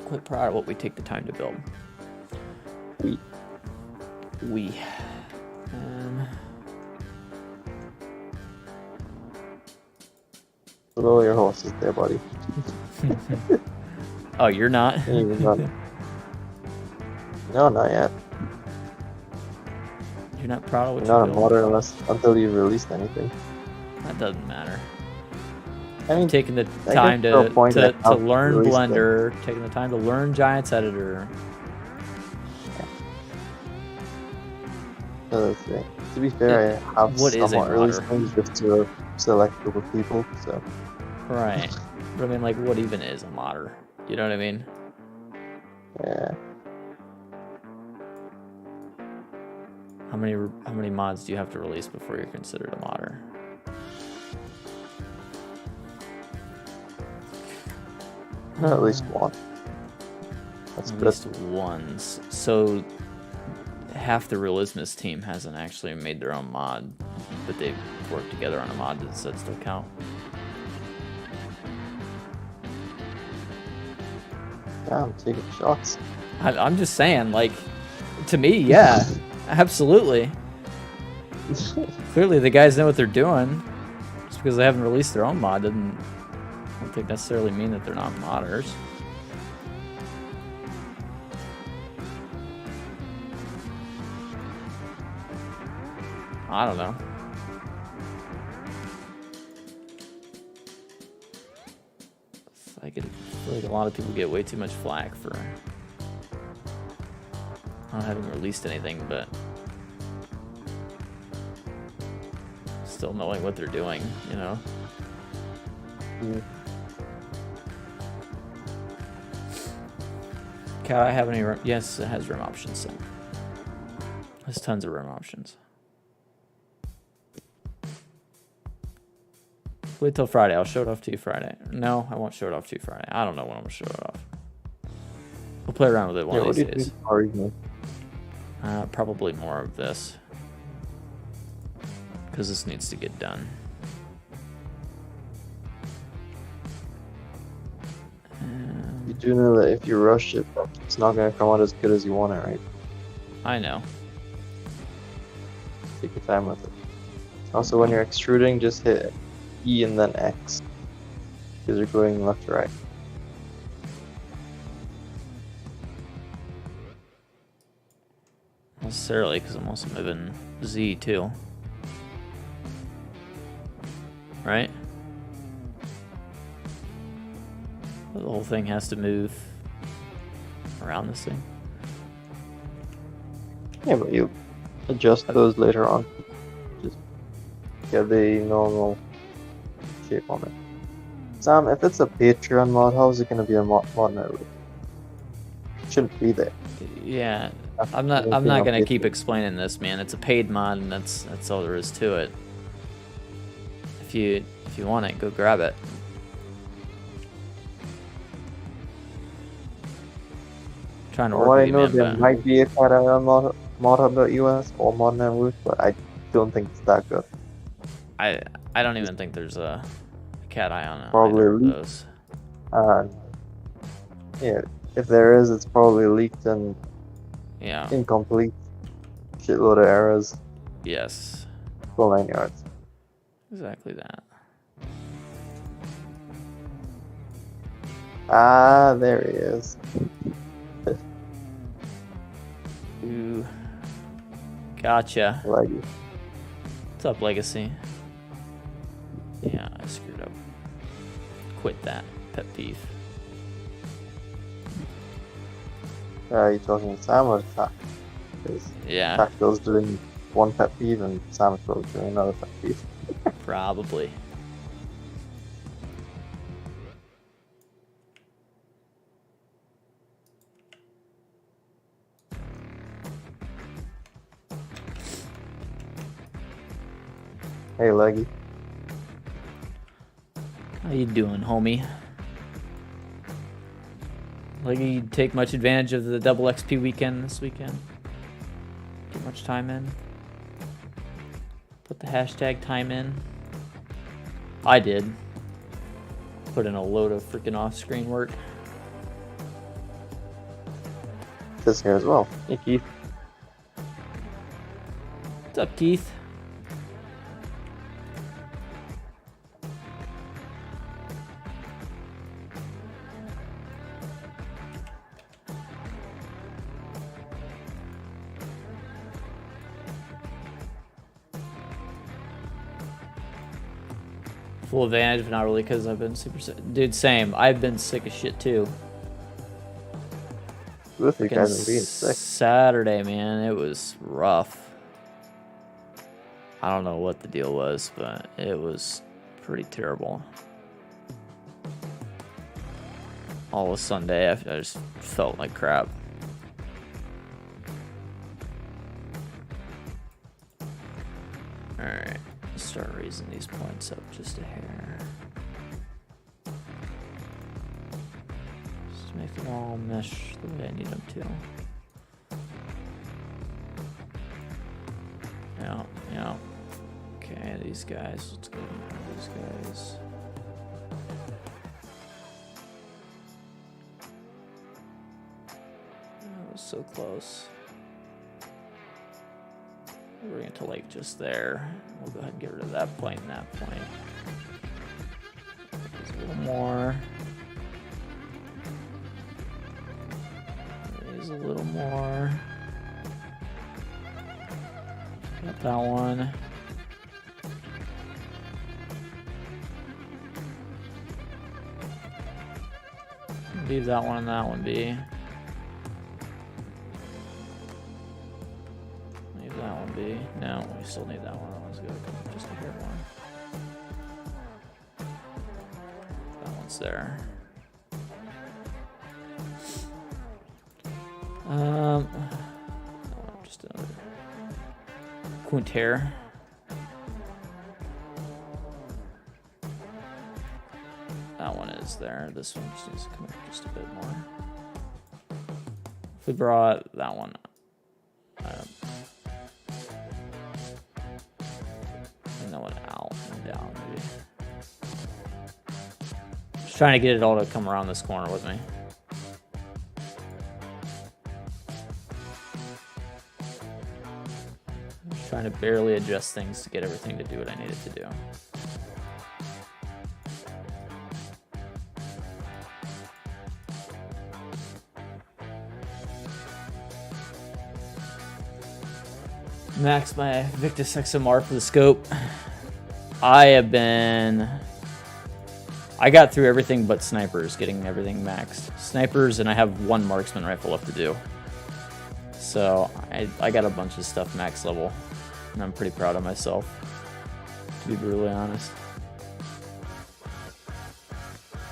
Quite proud of what we take the time to build. We. Blow your horses there, buddy. Oh, you're not? No, not yet. You're not proud of what you're you not a modder until you've released anything. That doesn't matter. I mean, taking the time to learn Blender, taking the time to learn Giants Editor. To be fair, I have somewhat released things just to select group of people, so. Right. But I mean, like, what even is a modder? You know what I mean? Yeah. How many mods do you have to release before you're considered a modder? At least one. That's at least one. So half the Realismus team hasn't actually made their own mod, but they've worked together on a mod. Does that still count? Yeah, I'm taking shots. I'm just saying, like, to me, yeah, absolutely. Clearly, the guys know what they're doing. Just because they haven't released their own mod doesn't, I don't think necessarily mean that they're not modders. I don't know. I feel like a lot of people get way too much flack for not having released anything, but still knowing what they're doing, you know? Can I have any rim? Yes, it has rim options. So. There's tons of rim options. Wait till Friday. I'll show it off to you Friday. No, I won't show it off to you Friday. I don't know when I'm going to show it off. We'll play around with it one of these days. Probably more of this. Because this needs to get done. You do know that if you rush it, it's not going to come out as good as you want it, right? I know. Take your time with it. Also, when you're extruding, just hit E and then X. Because you're going left to right. Not necessarily, because I'm also moving Z too. Right? The whole thing has to move around this thing. Yeah, but you adjust those later on. Just get the normal shape on it. Sam, if it's a Patreon mod, how is it gonna be a mod network? It shouldn't be there. Yeah, I'm not gonna keep explaining this, man. It's a paid mod, and that's all there is to it. If you want it, go grab it. Trying to work Well, with I you, know man, there but might be a cat mod mod.us or mod network, but I don't think it's that good. I don't even think there's a cat eye on Probably either of leaked. those. Yeah, if there is, it's probably leaked and Yeah. incomplete. Shitload of errors. Yes. Full 9 yards. Exactly that. Ah, there he is. Ooh. Gotcha. Leggy. What's up, Legacy? Yeah, I screwed up. Quit that. Pet peeve. You talking to Sam or Tack? Yeah, Tack goes doing one pet peeve and Sam goes doing another pet peeve. probably. Hey, Leggy. How you doing, homie? Like, you take much advantage of the double XP weekend this weekend? Get much time in? Put the hashtag time in? I did. Put in a load of freaking off-screen work. This here as well. Hey, Keith. What's up, Keith? Full advantage, but not really, because I've been super sick. Dude, same. I've been sick as shit too. Both of you guys are being sick. Saturday, man, it was rough. I don't know what the deal was, but it was pretty terrible. All of Sunday, I just felt like crap. Alright, let's start raising these points up just a hair. Just make them all mesh the way I need them to. Yeah. Okay, these guys, let's go with these guys. That was so close. We're going to like just there. We'll go ahead and get rid of that point and that point. There's a little more. There's a little more. Got that one. Leave that one and that one be. Leave that one be. No, we still need that one. That one's good. Just a hair more. That one's there. Just another Quinter. That one is there. This one just needs to come up just a bit more. If we brought that one up. And that one out and down, maybe. Just trying to get it all to come around this corner with me. Trying to barely adjust things to get everything to do what I need it to do. Max my Victus XMR for the scope. I got through everything but snipers, getting everything maxed. Snipers, and I have one marksman rifle left to do. So I got a bunch of stuff max level, and I'm pretty proud of myself. to be brutally honest.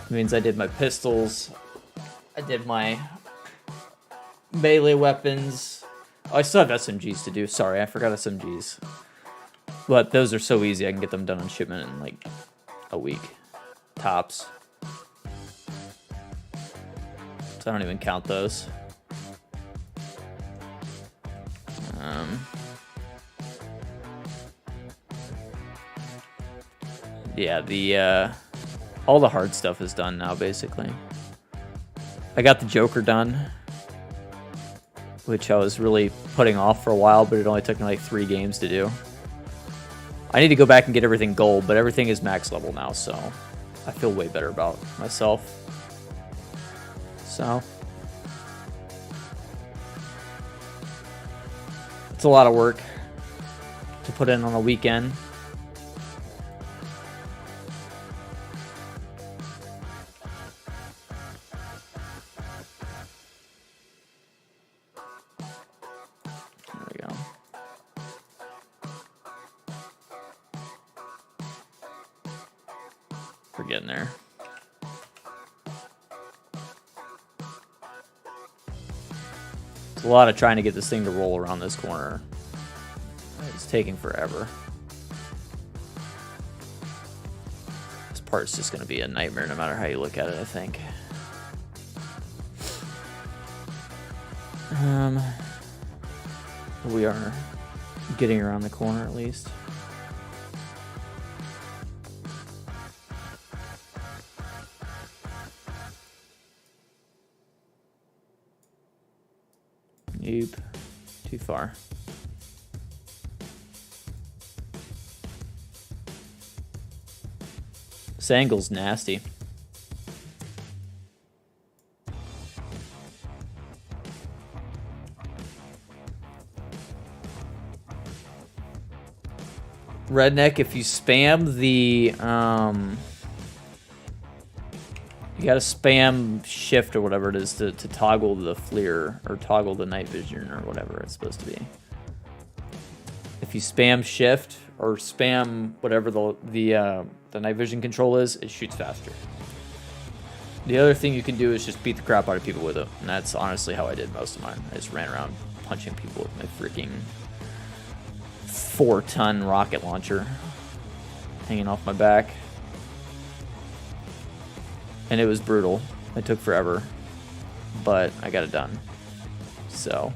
It means I did my pistols, I did my melee weapons. Oh, I still have SMGs to do. Sorry, I forgot SMGs. But those are so easy, I can get them done on shipment in like a week. Tops. So I don't even count those. Yeah, the all the hard stuff is done now, basically. I got the Joker done, which I was really putting off for a while, but it only took me like 3 games to do. I need to go back and get everything gold, but everything is max level now, so I feel way better about myself. So it's a lot of work to put in on a weekend. There we go. We're getting there. It's a lot of trying to get this thing to roll around this corner. It's taking forever. This part's just going to be a nightmare no matter how you look at it, I think. We are getting around the corner at least. Nope. Too far. This angle's nasty. Redneck, if you spam the you gotta spam shift or whatever it is to toggle the FLIR or toggle the night vision or whatever it's supposed to be. If you spam shift or spam whatever the night vision control is, it shoots faster. The other thing you can do is just beat the crap out of people with it, and that's honestly how I did most of mine. I just ran around punching people with my freaking 4-ton rocket launcher hanging off my back. And it was brutal. It took forever, but I got it done. So,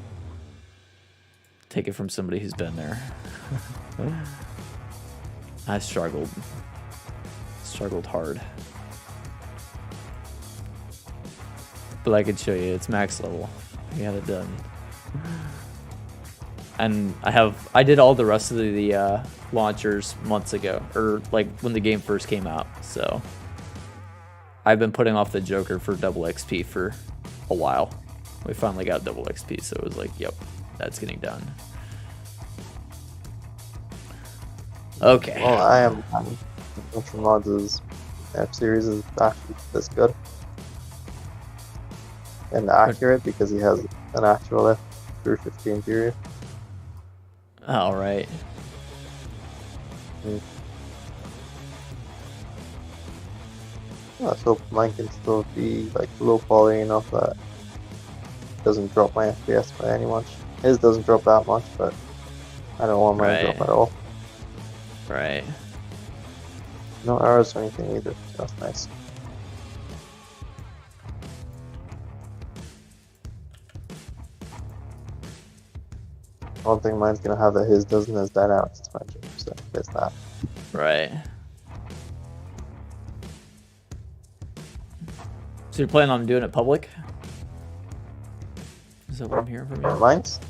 take it from somebody who's been there. I struggled hard. But I could show you, it's max level. I got it done. And I did all the rest of the launchers months ago, or like when the game first came out. So I've been putting off the Joker for double XP for a while. We finally got double XP, so it was like, yep, that's getting done. Okay. Well, I am Ultra Mods' F series is actually this good and accurate because he has an actual F through 15 period. All right. Let's hope mine can still be like low poly enough that it doesn't drop my FPS by any much. His doesn't drop that much, but I don't want mine to drop at all. Right. No errors or anything either, so that's nice. One thing mine's gonna have that his doesn't is dynamic suspension, so there's that. Right. So you're planning on doing it public? Is that what I'm hearing from you? Mine's?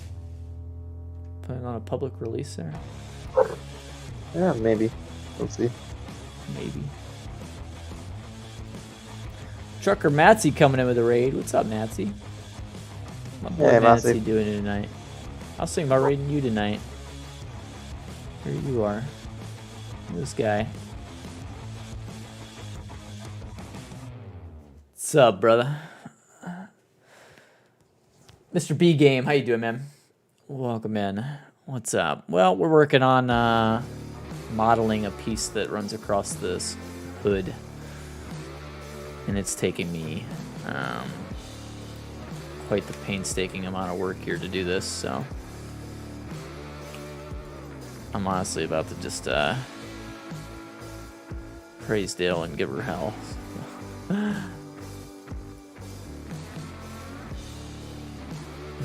Planning on a public release there? Yeah, maybe. We'll see. Maybe. Trucker Matsy coming in with a raid. What's up, Matsy? My boy Hey, Matsy Matsy. doing it tonight. I'll sing about raiding you tonight. Here you are. This guy. What's up, brother? Mr. B Game, how you doing, man? Welcome in. What's up? Well, we're working on modeling a piece that runs across this hood, and it's taking me quite the painstaking amount of work here to do this, so I'm honestly about to just praise Dale and give her hell.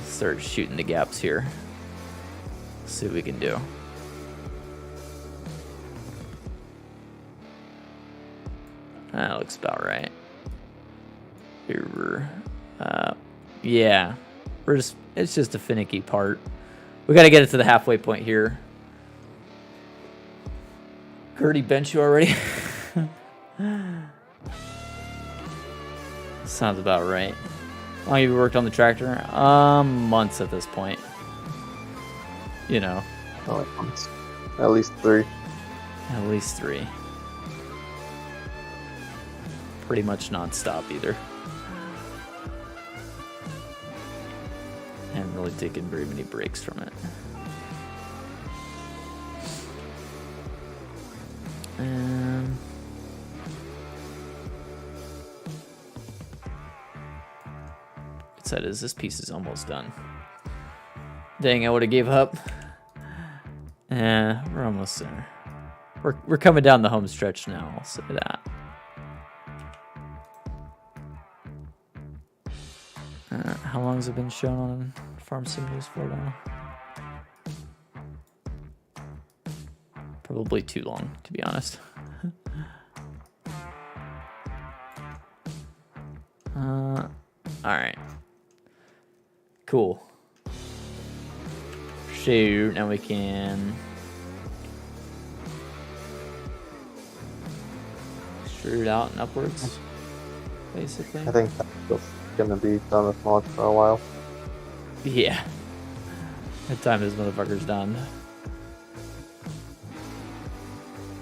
Start shooting the gaps here. See what we can do. That looks about right. Here, yeah, it's just a finicky part. We got to get it to the halfway point here. Gertie bench you already? Sounds about right. How long have you worked on the tractor? Months at this point. You know. At least 3. At least 3. Pretty much non-stop either. Haven't really taken very many breaks from it. Good side is this piece is almost done. Dang, I would have gave up. We're almost there. We're coming down the home stretch now, I'll say that. How long has it been shown on Farm Sim News for now? Probably too long, to be honest. Alright. Cool. Shoot, now we can extrude out and upwards, basically. I think that's gonna be done with mods for a while. Yeah. The time this motherfucker's done.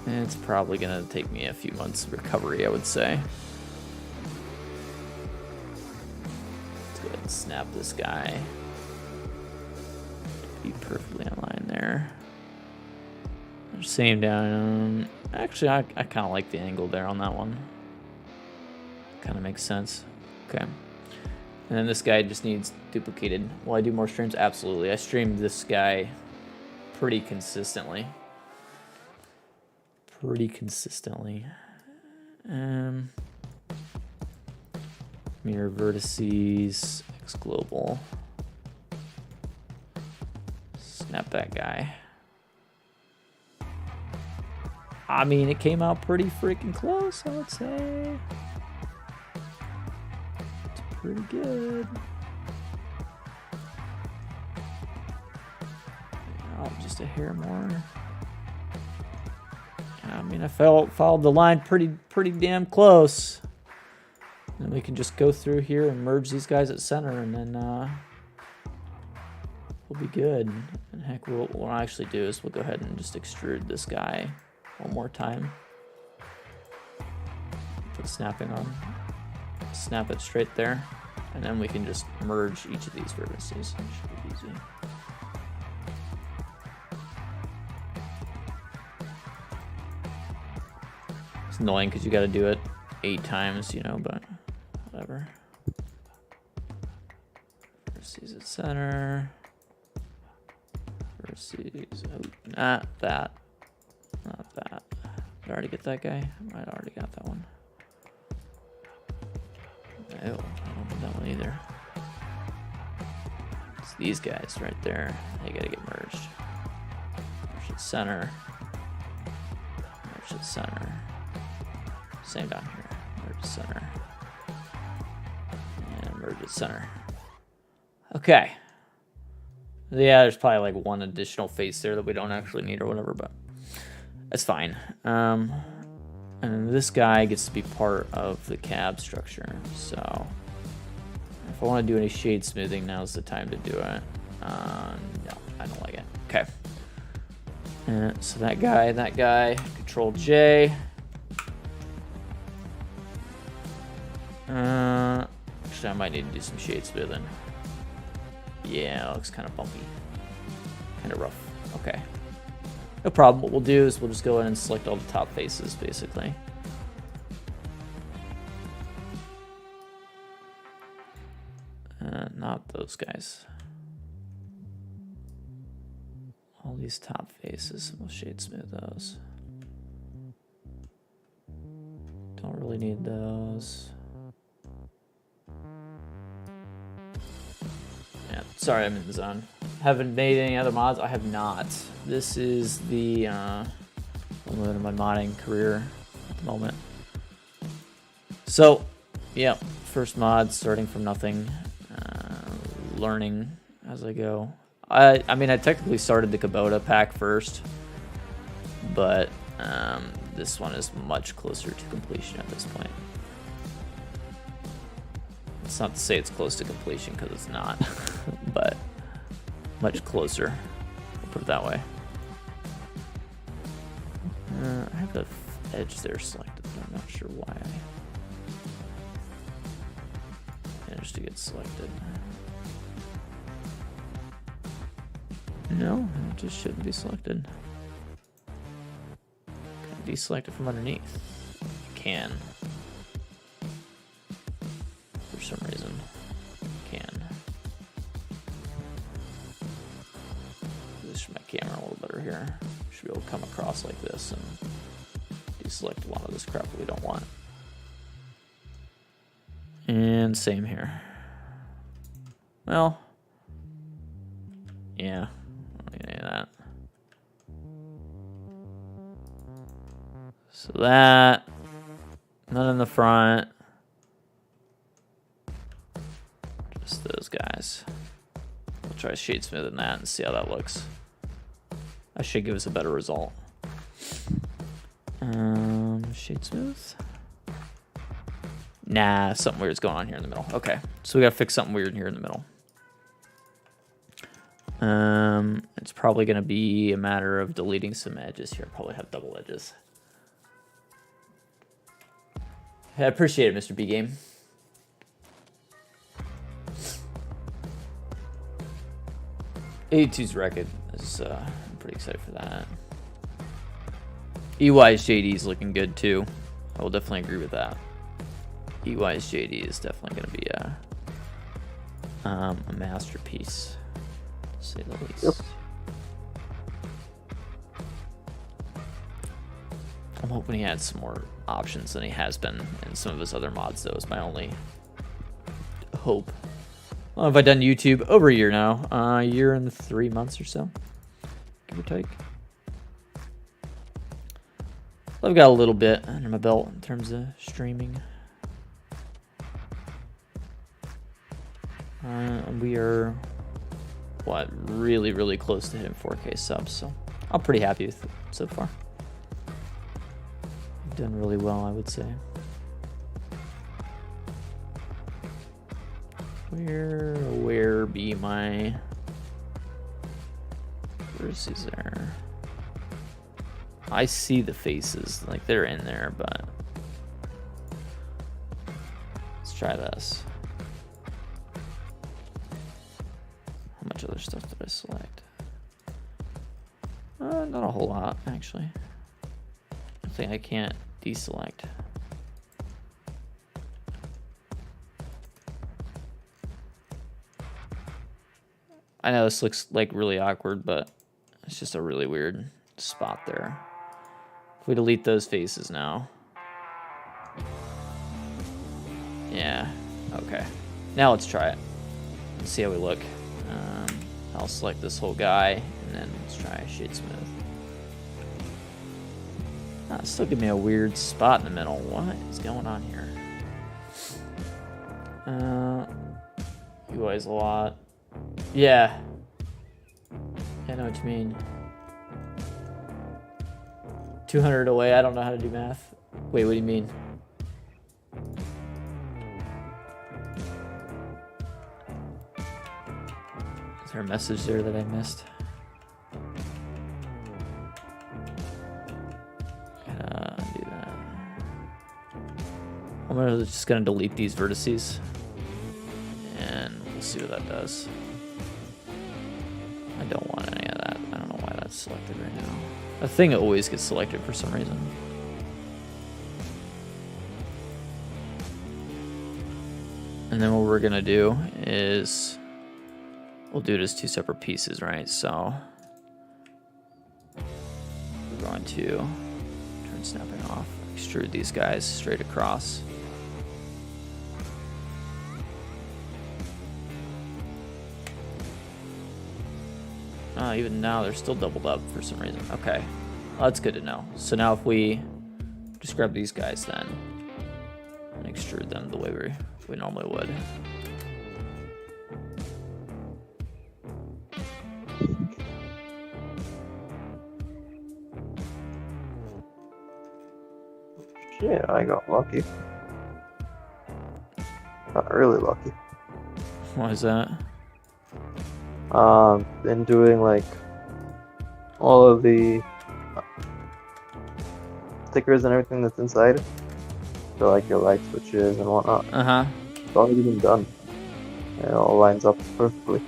And it's probably gonna take me a few months of recovery, I would say. Let's go ahead and snap this guy. Be perfectly in line there. Same down. Actually, I kind of like the angle there on that one. Kind of makes sense. Okay. And then this guy just needs duplicated. Will I do more streams? Absolutely. I streamed this guy pretty consistently. Mirror vertices, X global. Snap that guy. I mean, it came out pretty freaking close, I would say. It's pretty good. Oh, just a hair more. I mean, I followed the line pretty damn close. And we can just go through here and merge these guys at center, and then we'll be good. And heck, what I'll actually do is we'll go ahead and just extrude this guy one more time. Put snapping on. Snap it straight there. And then we can just merge each of these vertices. Should be easy. It's annoying because you got to do it 8 times, you know, but whatever. Vertices at center. Vertices. Oh, not that. Not that. Did I already get that guy? I might have already got that one. Oh, I don't get that one either. It's these guys right there. They gotta get merged. Merge at center. Merge at center. Same down here. Merge at center. And merge at center. Okay. Yeah, there's probably like one additional face there that we don't actually need or whatever, but that's fine. And this guy gets to be part of the cab structure. So if I want to do any shade smoothing, now's the time to do it. No, I don't like it. Okay. So that guy, Control J. Actually, I might need to do some shade smoothing. Yeah, it looks kind of bumpy. Kind of rough. Okay. No problem. What we'll do is we'll just go in and select all the top faces, basically. Not those guys. All these top faces. We'll shade smooth those. Don't really need those. Yeah, sorry, I'm in the zone. Haven't made any other mods? I have not. This is the moment of my modding career at the moment. So, yeah, first mod, starting from nothing, learning as I go. I mean, I technically started the Kubota pack first, but this one is much closer to completion at this point. It's not to say it's close to completion, because it's not, but much closer, I'll put it that way. I have the edge there selected, but I'm not sure why I managed to get selected. No, it just shouldn't be selected. Can I deselect it from underneath? Can. For some reason. Can. Position my camera a little better here. Should be able to come across like this and deselect a lot of this crap that we don't want. And same here. Well, yeah. That. So that, none in the front, just those guys. We'll try shade smoothing that and see how that looks. That should give us a better result. Shade smooth. Nah, something weird's going on here in the middle. Okay, so we gotta fix something weird here in the middle. It's probably going to be a matter of deleting some edges here. Probably have double edges. I appreciate it, Mr. B Game. A2's record is I'm pretty excited for that. EY's JD is looking good too. I will definitely agree with that. EY's JD is definitely going to be a masterpiece. Say the least. Yep. I'm hoping he adds some more options than he has been in some of his other mods, though, is my only hope. Well, have I done YouTube? Over a year now. A year and 3 months or so, give or take. I've got a little bit under my belt in terms of streaming. We are, what, really close to hitting 4K subs, so I'm pretty happy with it so far. I've done really well, I would say. Where be my versus there? I see the faces, like they're in there, but let's try this. How much other stuff did I select? Not a whole lot, actually. I think I can't deselect. I know this looks like really awkward, but it's just a really weird spot there. If we delete those faces now. Yeah, okay. Now let's try it. Let's see how we look. I'll select this whole guy, and then let's try shade smooth. Still give me a weird spot in the middle. What is going on here? UI's a lot. Yeah. I know what you mean. 200 away. I don't know how to do math. Wait, what do you mean? Is there a message there that I missed? Do that. I'm just gonna delete these vertices, and we'll see what that does. I don't want any of that. I don't know why that's selected right now. A thing always gets selected for some reason. And then what we're gonna do is we'll do it as 2 separate pieces, right? So we're going to turn snapping off, extrude these guys straight across. Even now they're still doubled up for some reason. Okay, well, that's good to know. So now if we just grab these guys then and extrude them the way we normally would. Yeah, I got lucky. Not really lucky. Why is that? Been doing like all of the stickers and everything that's inside. So like your light switches and whatnot. Uh-huh. It's already been done. And it all lines up perfectly.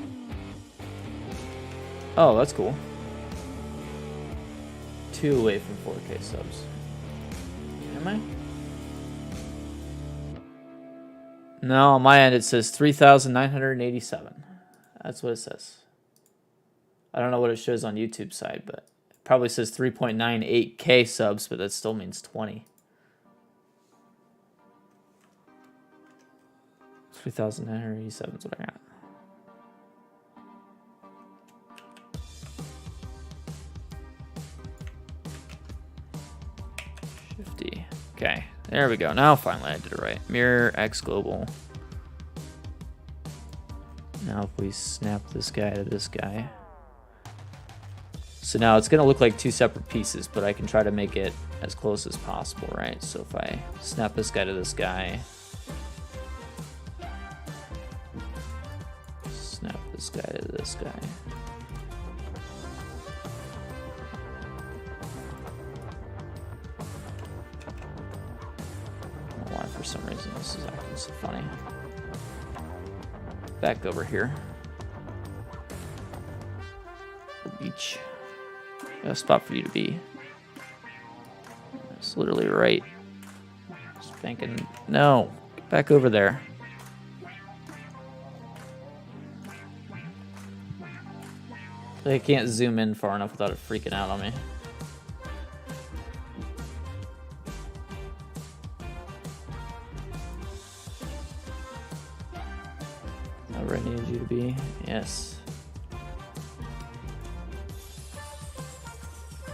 Oh, that's cool. 2 away from 4K subs. Am I? No, on my end it says 3,987. That's what it says. I don't know what it shows on YouTube side, but it probably says 3.98K subs, but that still means 20. 3,987 is what I got. Okay, there we go. Now finally I did it right. Mirror X global. Now if we snap this guy to this guy. So now it's gonna look like 2 separate pieces, but I can try to make it as close as possible, right? So if I snap this guy to this guy, snap this guy to this guy. For some reason this is acting so funny. Back over here. The beach. Got a spot for you to be. It's literally right. Spanking. No. Get back over there. I can't zoom in far enough without it freaking out on me. Where I needed you to be. Yes.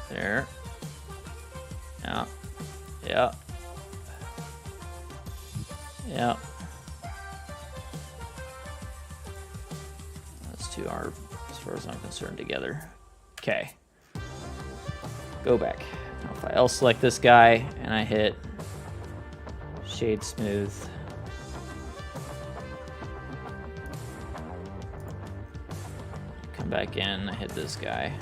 There. Yeah. Yeah. Yeah. Those 2 are, as far as I'm concerned, together. Okay. Go back. Now if I L-select this guy and I hit shade smooth. Back in, I hit this guy.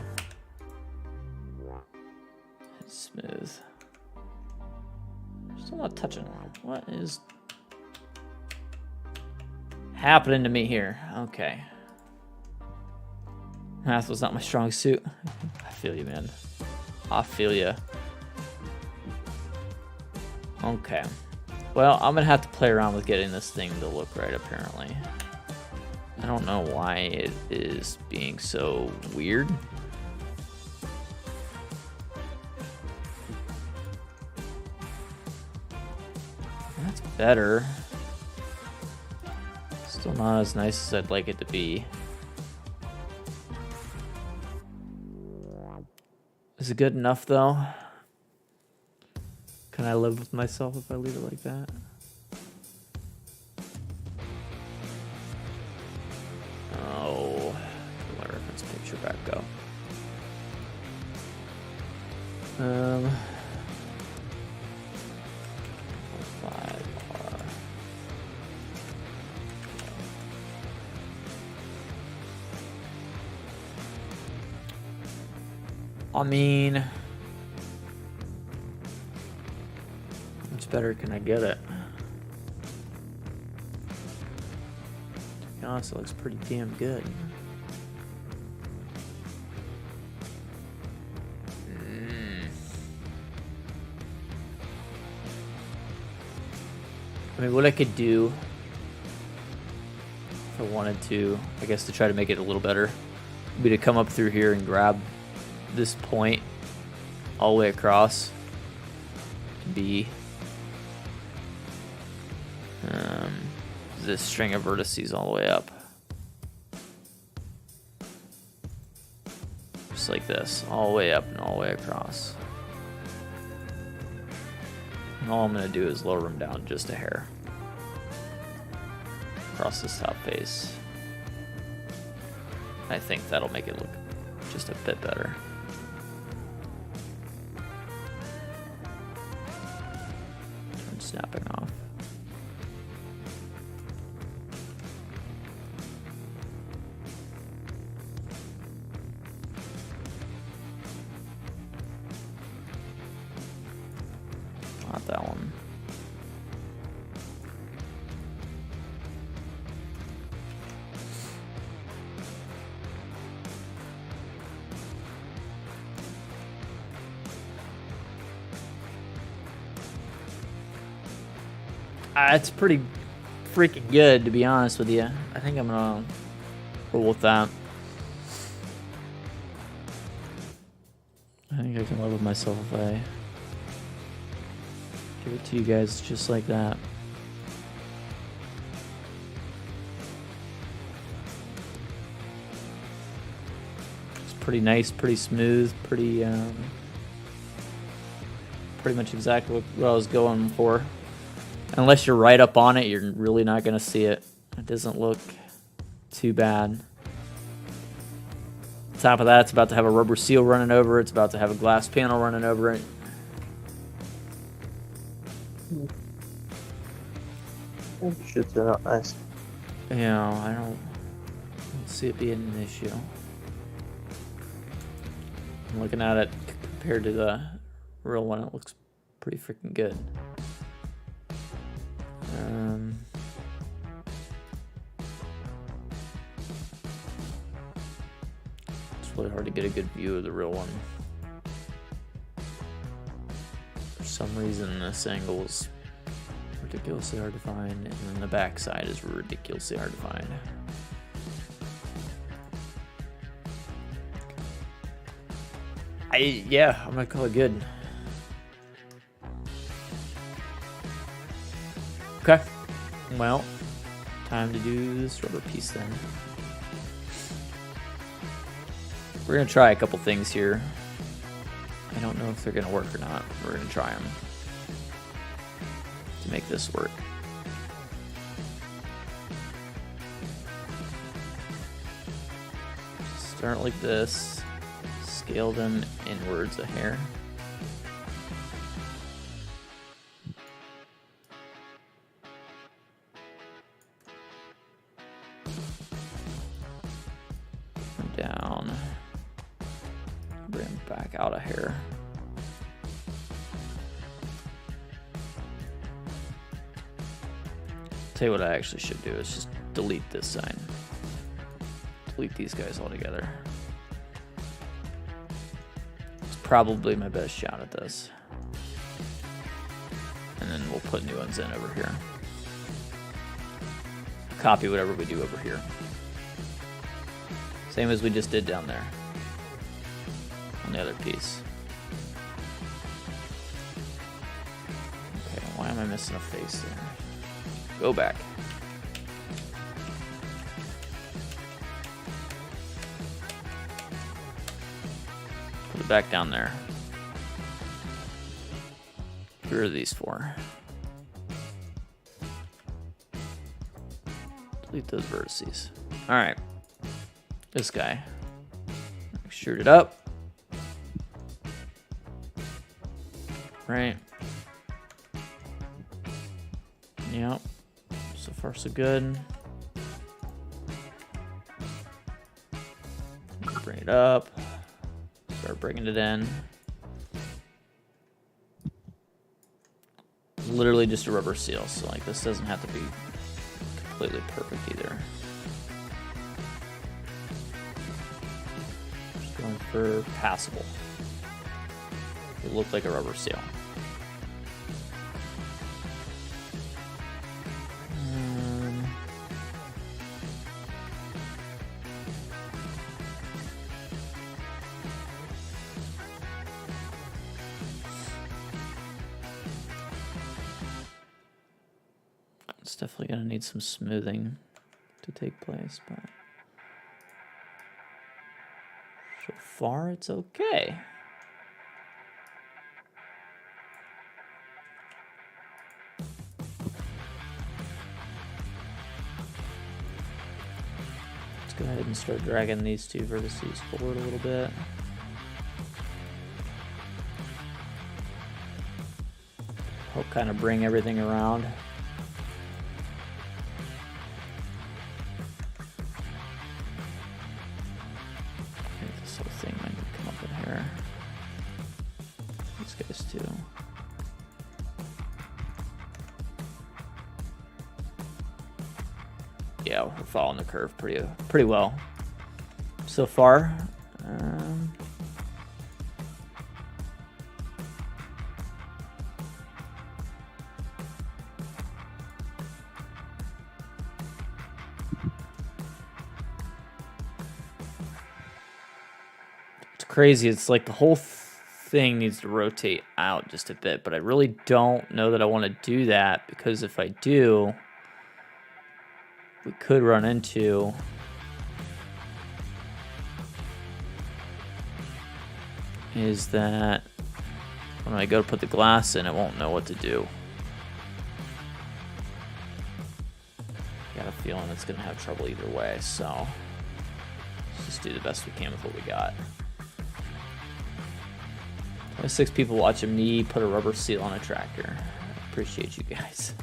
Hit smooth. Still not touching. What is happening to me here? Okay. Math was not my strong suit. I feel you, man. I feel you. Okay. Well, I'm gonna have to play around with getting this thing to look right, apparently. I don't know why it is being so weird. That's better. Still not as nice as I'd like it to be. Is it good enough though? Can I live with myself if I leave it like that? Oh, my reference picture back up. 5R. I mean, how much better can I get it? To be honest, it looks pretty damn good. I mean, what I could do if I wanted to, I guess to try to make it a little better, would be to come up through here and grab this point all the way across to be this string of vertices all the way up. Just like this, all the way up and all the way across. And all I'm going to do is lower them down just a hair across this top face. I think that'll make it look just a bit better. Turn snapping off. Not that one. It's pretty freaking good, to be honest with you. I think I'm gonna roll with that. I think I can live with myself if I give it to you guys just like that. It's pretty nice, pretty smooth, pretty much exactly what I was going for. Unless you're right up on it, you're really not going to see it. It doesn't look too bad. On top of that, it's about to have a rubber seal running over it. It's about to have a glass panel running over it. Should turn out nice. Yeah, I don't see it being an issue. I'm looking at it compared to the real one. It looks pretty freaking good. It's really hard to get a good view of the real one. For some reason, this angle is ridiculously hard to find, and then the back side is ridiculously hard to find. Yeah, I'm gonna call it good. Okay, well, time to do this rubber piece then. We're gonna try a couple things here. I don't know if they're gonna work or not. We're gonna try them to make this work. Start like this, scale them inwards a hair. Down, bring them back out a hair. Tell you what I actually should do is just delete this sign. Delete these guys altogether. It's probably my best shot at this. And then we'll put new ones in over here. Copy whatever we do over here. Same as we just did down there on the other piece. Okay, why am I missing a face there? Go back. Put it back down there. Get rid of these four. Delete those vertices. All right. This guy. Extrude it up. Right. Yep. So far so good. Bring it up. Start bringing it in. Literally just a rubber seal, so like this doesn't have to be completely perfect either. Just going for passable. It looked like a rubber seal. It's definitely gonna need some smoothing to take place, but so far it's okay. Let's go ahead and start dragging these two vertices forward a little bit. Help kind of bring everything around. I think this whole thing might need to come up in here. These guys too. Yeah, we're following the curve pretty well so far. It's crazy. It's like the whole thing needs to rotate out just a bit, but I really don't know that I want to do that, because if I do, we could run into is that when I go to put the glass in, it won't know what to do. Got a feeling it's gonna have trouble either way, so let's just do the best we can with what we got. 6 people watching me put a rubber seal on a tractor. I appreciate you guys.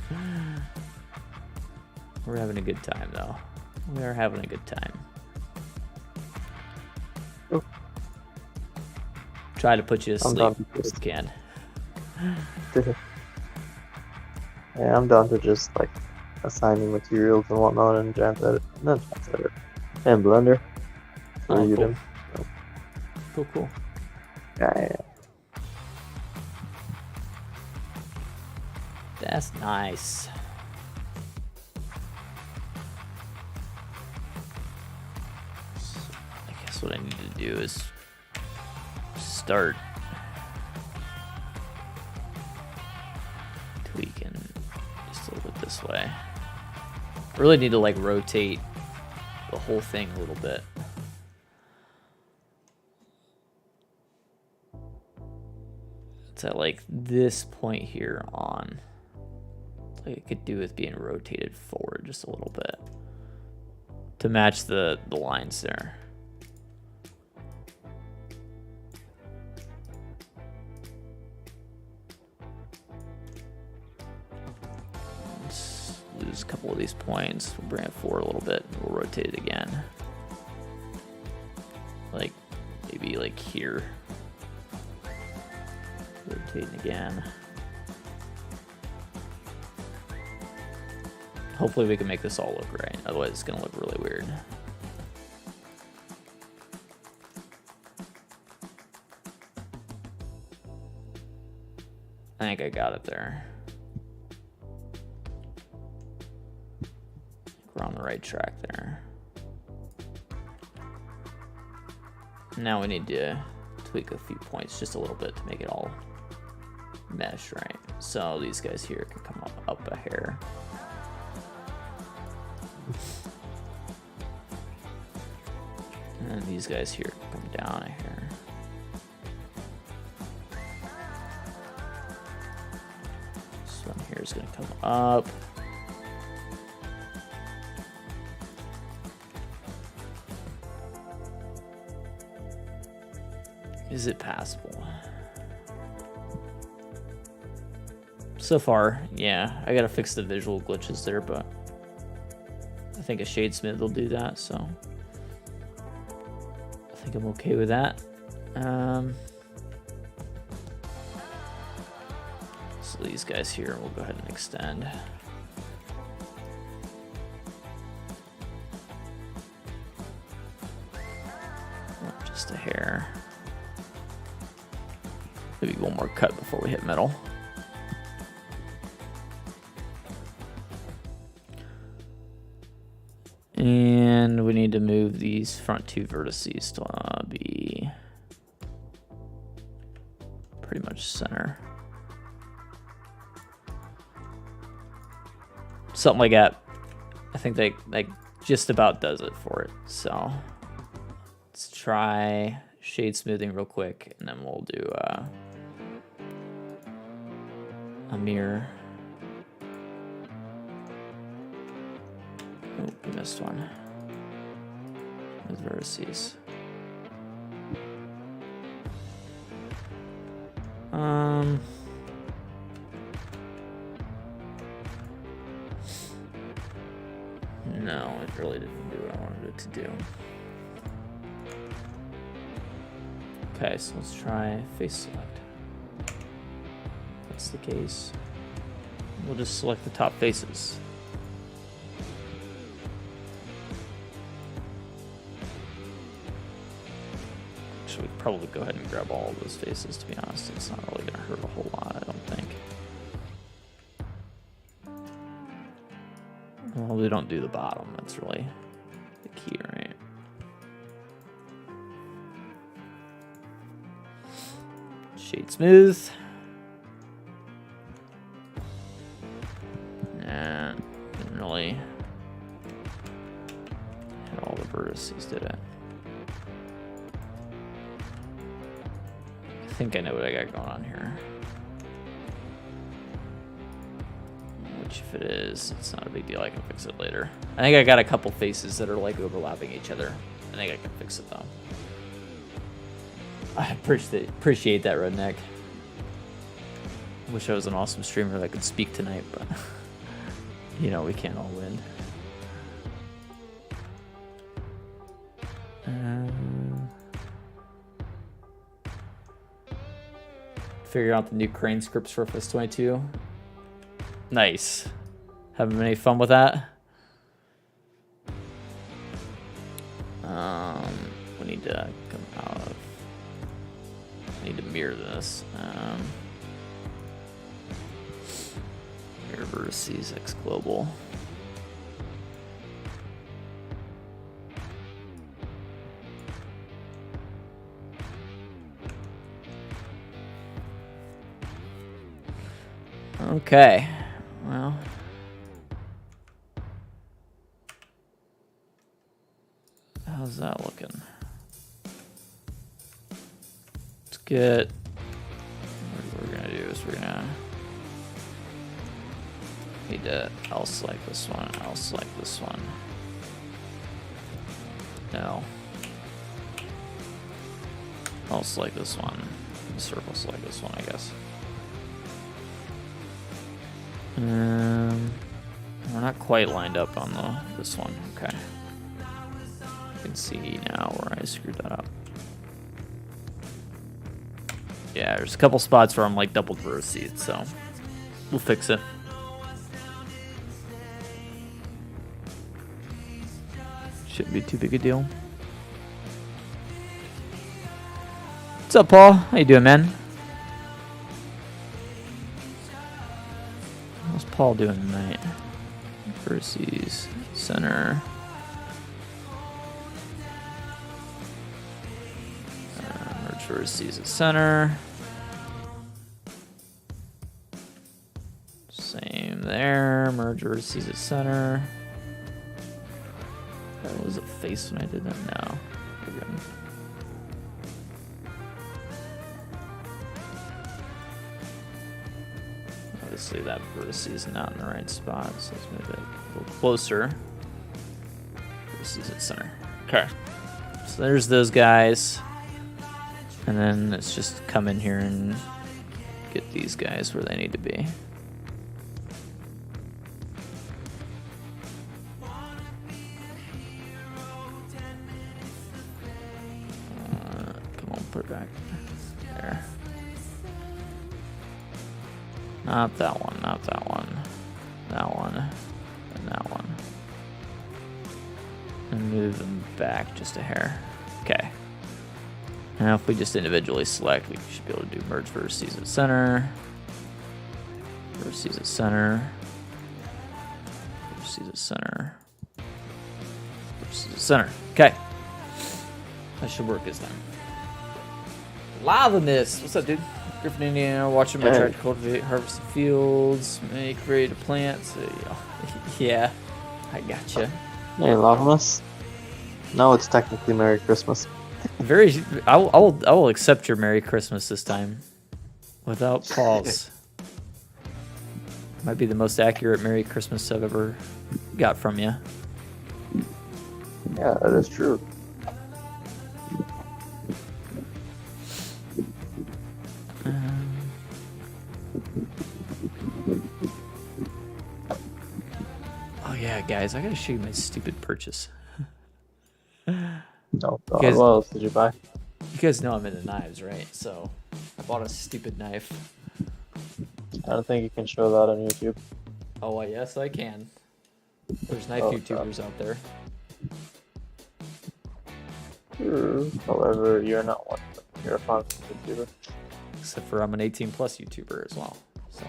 We're having a good time, though. We are having a good time. Oh. Try to put you to sleep if you can. Yeah, I'm down to just like assigning materials and whatnot and Jams Edit, not Jams Edit, and Blender. So Oh, you cool. do. Cool. Yeah. That's nice. I guess what I need to do is start tweaking just a little bit this way. Really need to like rotate the whole thing a little bit. It's at like this point here on. Like it could do with being rotated forward just a little bit to match the lines there. Let's lose a couple of these points. We'll bring it forward a little bit and we'll rotate it again. Like maybe like here. Rotating again. Hopefully we can make this all look right. Otherwise it's gonna look really weird. I think I got it there. We're on the right track there. Now we need to tweak a few points just a little bit to make it all mesh right. So these guys here can come up a hair. And these guys here can come down a hair. This one here is going to come up. Is it passable? So far, yeah. I gotta fix the visual glitches there, but I think a shadesmith will do that, so I think I'm okay with that. So these guys here, we'll go ahead and extend. Just a hair. Maybe one more cut before we hit metal. And we need to move these front two vertices to be pretty much center. something like that. I think they like just about does it for it. So let's try shade smoothing real quick, and then we'll do a mirror. Oh, we missed one. With vertices. No, it really didn't do what I wanted it to do. Okay, so let's try face select. If that's the case, we'll just select the top faces. Actually, we could probably go ahead and grab all of those faces, to be honest. It's not really going to hurt a whole lot, I don't think. Well, we don't do the bottom. That's really the key, right? Shade smooth. And didn't really hit all the vertices, did it? I think I know what I got going on here. Which, if it is, it's not a big deal. I can fix it later. I think I got a couple faces that are like overlapping each other. I think I can fix it though. I appreciate that, Redneck. Wish I was an awesome streamer that could speak tonight, but you know, we can't all win. Figure out the new crane scripts for FS22. Nice. Having any fun with that? We need to come out of. Need to mirror this. Mirror vertices X global. Okay. Well. How's that looking? Let's get. What we're gonna do is we're gonna need to. I'll select this one. I'll select this one. No. I'll select this one. Circle select this one, I guess. We're not quite lined up on this one. Okay. You can see now where I screwed that up. Yeah, there's a couple spots where I'm like double vertices, so we'll fix it. Shouldn't be too big a deal. What's up, Paul? How you doing, man? How's Paul doing tonight? Vertices, center. Merge vertices at center. Same there. Merge vertices at center. That was a face when I did that. No. We're good. Obviously that vertice is not in the right spot, so let's move it a little closer. Vertices at center. Okay. So there's those guys. And then let's just come in here and get these guys where they need to be. Come on, put it back there. Not that one, not that one. That one, and that one. And move them back just a hair. Okay. Now if we just individually select, we should be able to do merge vertices at center. Vertices at center. Vertices at center. Vertices at center. Okay. That should work this time. Live in this. What's up, dude? Griffin, Indiana, watching my Hey. tractor cultivate, harvest the fields, make ready to plant. So, yeah, I gotcha. Hey, Lavamas. No, it's technically Merry Christmas. I will accept your Merry Christmas this time, without pause. Might be the most accurate Merry Christmas I've ever got from you. Yeah, that is true. Oh yeah, guys, I gotta show you my stupid purchase. No, God, Guys- what else did you buy? You guys know I'm into knives, right? So I bought a stupid knife. I don't think you can show that on YouTube. Oh, yes, I can. There's knife Oh, YouTubers out there. However, you're not one. You're a fun YouTuber. Except for I'm an 18 plus YouTuber as well. So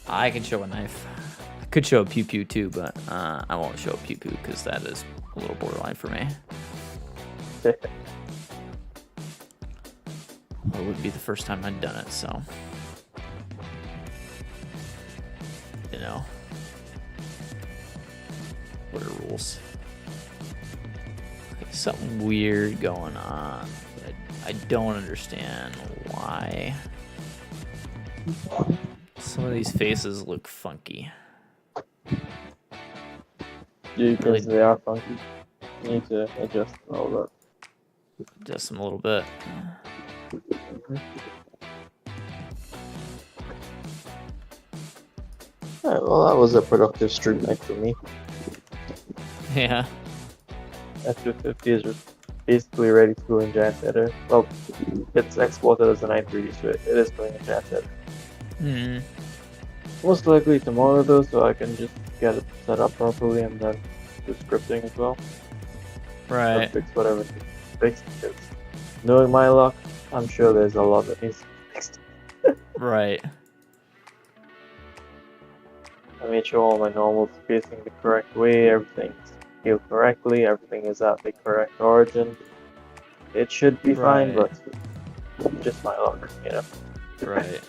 I can show a knife. I could show a pew pew too, but I won't show a pew pew because that is a little borderline for me. It wouldn't be the first time I'd done it, so you know, what are rules? Okay, something weird going on. But I don't understand why. Some of these faces look funky. Yeah, because Really- they are funky. You need to adjust all that. Just them a little bit. Alright, well, that was a productive stream night for me. Yeah. F250 is basically ready to go in Giant Editor. Well, it's exported as a 930, so it is going in Giant Editor. Hmm. Most likely tomorrow though, so I can just get it set up properly and then do scripting as well. Or Right. fix whatever needs to be fixed, because knowing my luck, I'm sure there's a lot that needs to be fixed. Right. I made sure all my normals are facing the correct way, everything's scaled correctly, everything is at the correct origin. It should be fine, Right. but just my luck, you know. Right.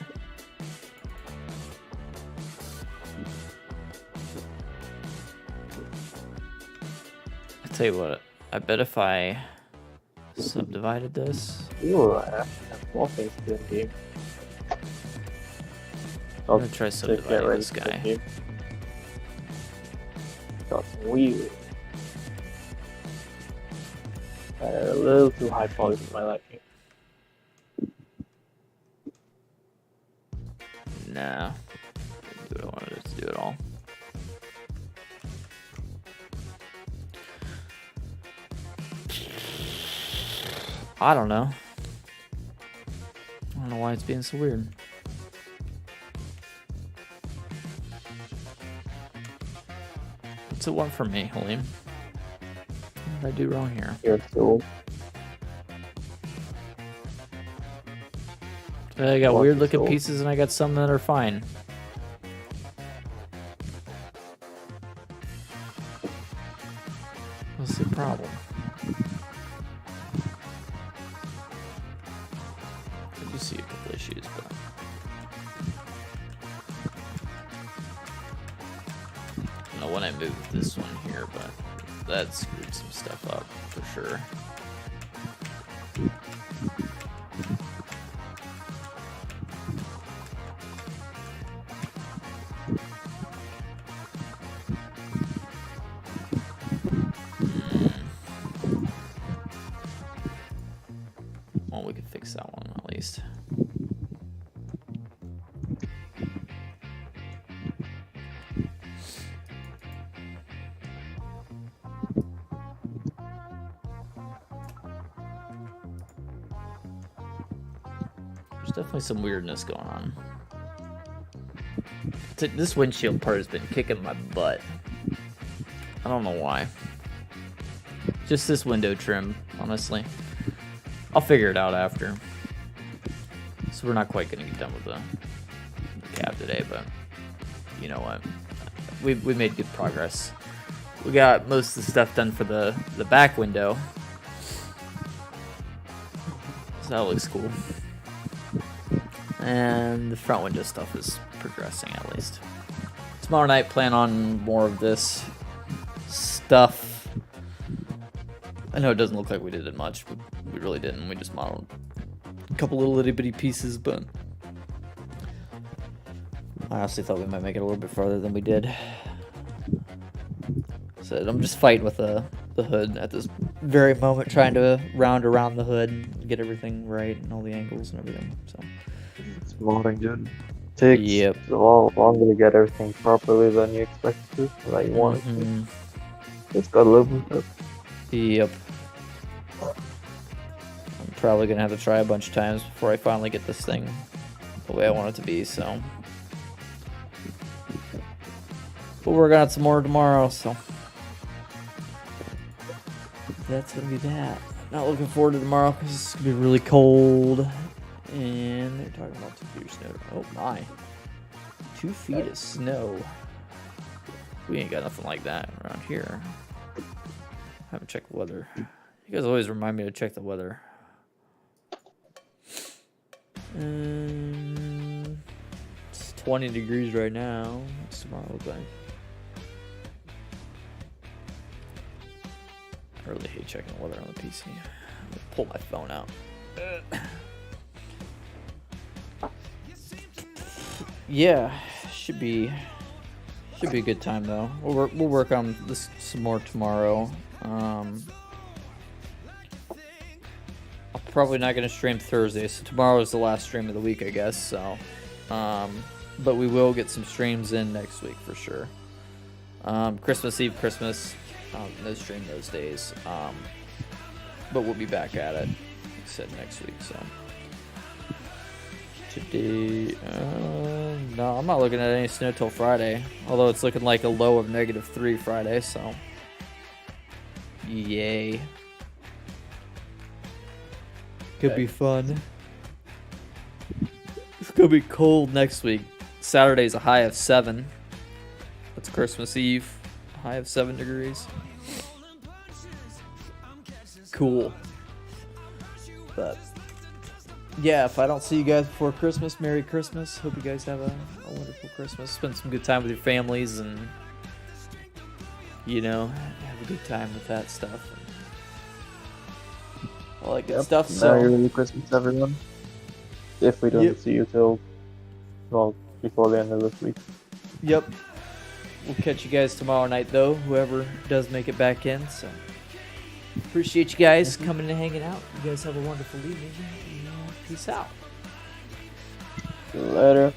I tell you what, I bet if I subdivided this, Ooh, I have more things to do in game. I'm gonna try Get subdividing ready this for the guy. game. Got some wheels. A little too high poly for my liking. Nah. Didn't do what I wanted it to do at all. I don't know. I don't know why it's being so weird. What's it want from me, Halim? What did I do wrong here? You're so I got What weird is looking old? pieces and I got some that are fine. What's the problem? I do see a couple issues, but I don't know when I moved this one here, but that screwed some stuff up for sure. Well, we can fix that one at least. There's definitely some weirdness going on. This windshield part has been kicking my butt. I don't know why. Just this window trim, honestly. I'll figure it out after. So we're not quite going to get done with the cab today, but you know what? We made good progress. We got most of the stuff done for the back window. So that looks cool. And the front window stuff is progressing at least. Tomorrow night, plan on more of this stuff. I know it doesn't look like we did it much, but we really didn't. We just modeled a couple little itty bitty pieces, but I honestly thought we might make it a little bit farther than we did. So I'm just fighting with the hood at this very moment, trying to round around the hood and get everything right and all the angles and everything. So It's modding, dude. Takes a lot longer to get everything properly than you expect to, like you want it to. It's got a little bit. Yep. I'm probably gonna have to try a bunch of times before I finally get this thing the way I want it to be, so we'll work on it some more tomorrow, so that's gonna be that. Not looking forward to tomorrow because it's gonna be really cold. And they're talking about 2 feet of snow. Oh my. 2 feet of snow. We ain't got nothing like that around here. I haven't checked the weather. You guys always remind me to check the weather. It's 20 degrees right now. What's tomorrow look like? I really hate checking the weather on the PC. I'm gonna pull my phone out. Yeah, should be a good time though. We'll work on this some more tomorrow. I'm probably not gonna stream Thursday, so tomorrow is the last stream of the week, I guess. So, but we will get some streams in next week for sure. Christmas Eve, no stream those days. But we'll be back at it, like I said, next week. So. Today, no, I'm not looking at any snow till Friday. Although it's looking like a low of -3 Friday, so yay. Could be fun. It's gonna be cold next week. Saturday's a high of 7. That's Christmas Eve, high of 7 degrees. Cool. But yeah, if I don't see you guys before Christmas, Merry Christmas. Hope you guys have a wonderful Christmas. Spend some good time with your families and, you know, have a good time with that stuff. All that good stuff. So, Merry Christmas, everyone. If we don't see you till, well, before the end of this week. Yep. We'll catch you guys tomorrow night, though, whoever does make it back in. So, appreciate you guys coming and hanging out. You guys have a wonderful evening. Peace out. Later.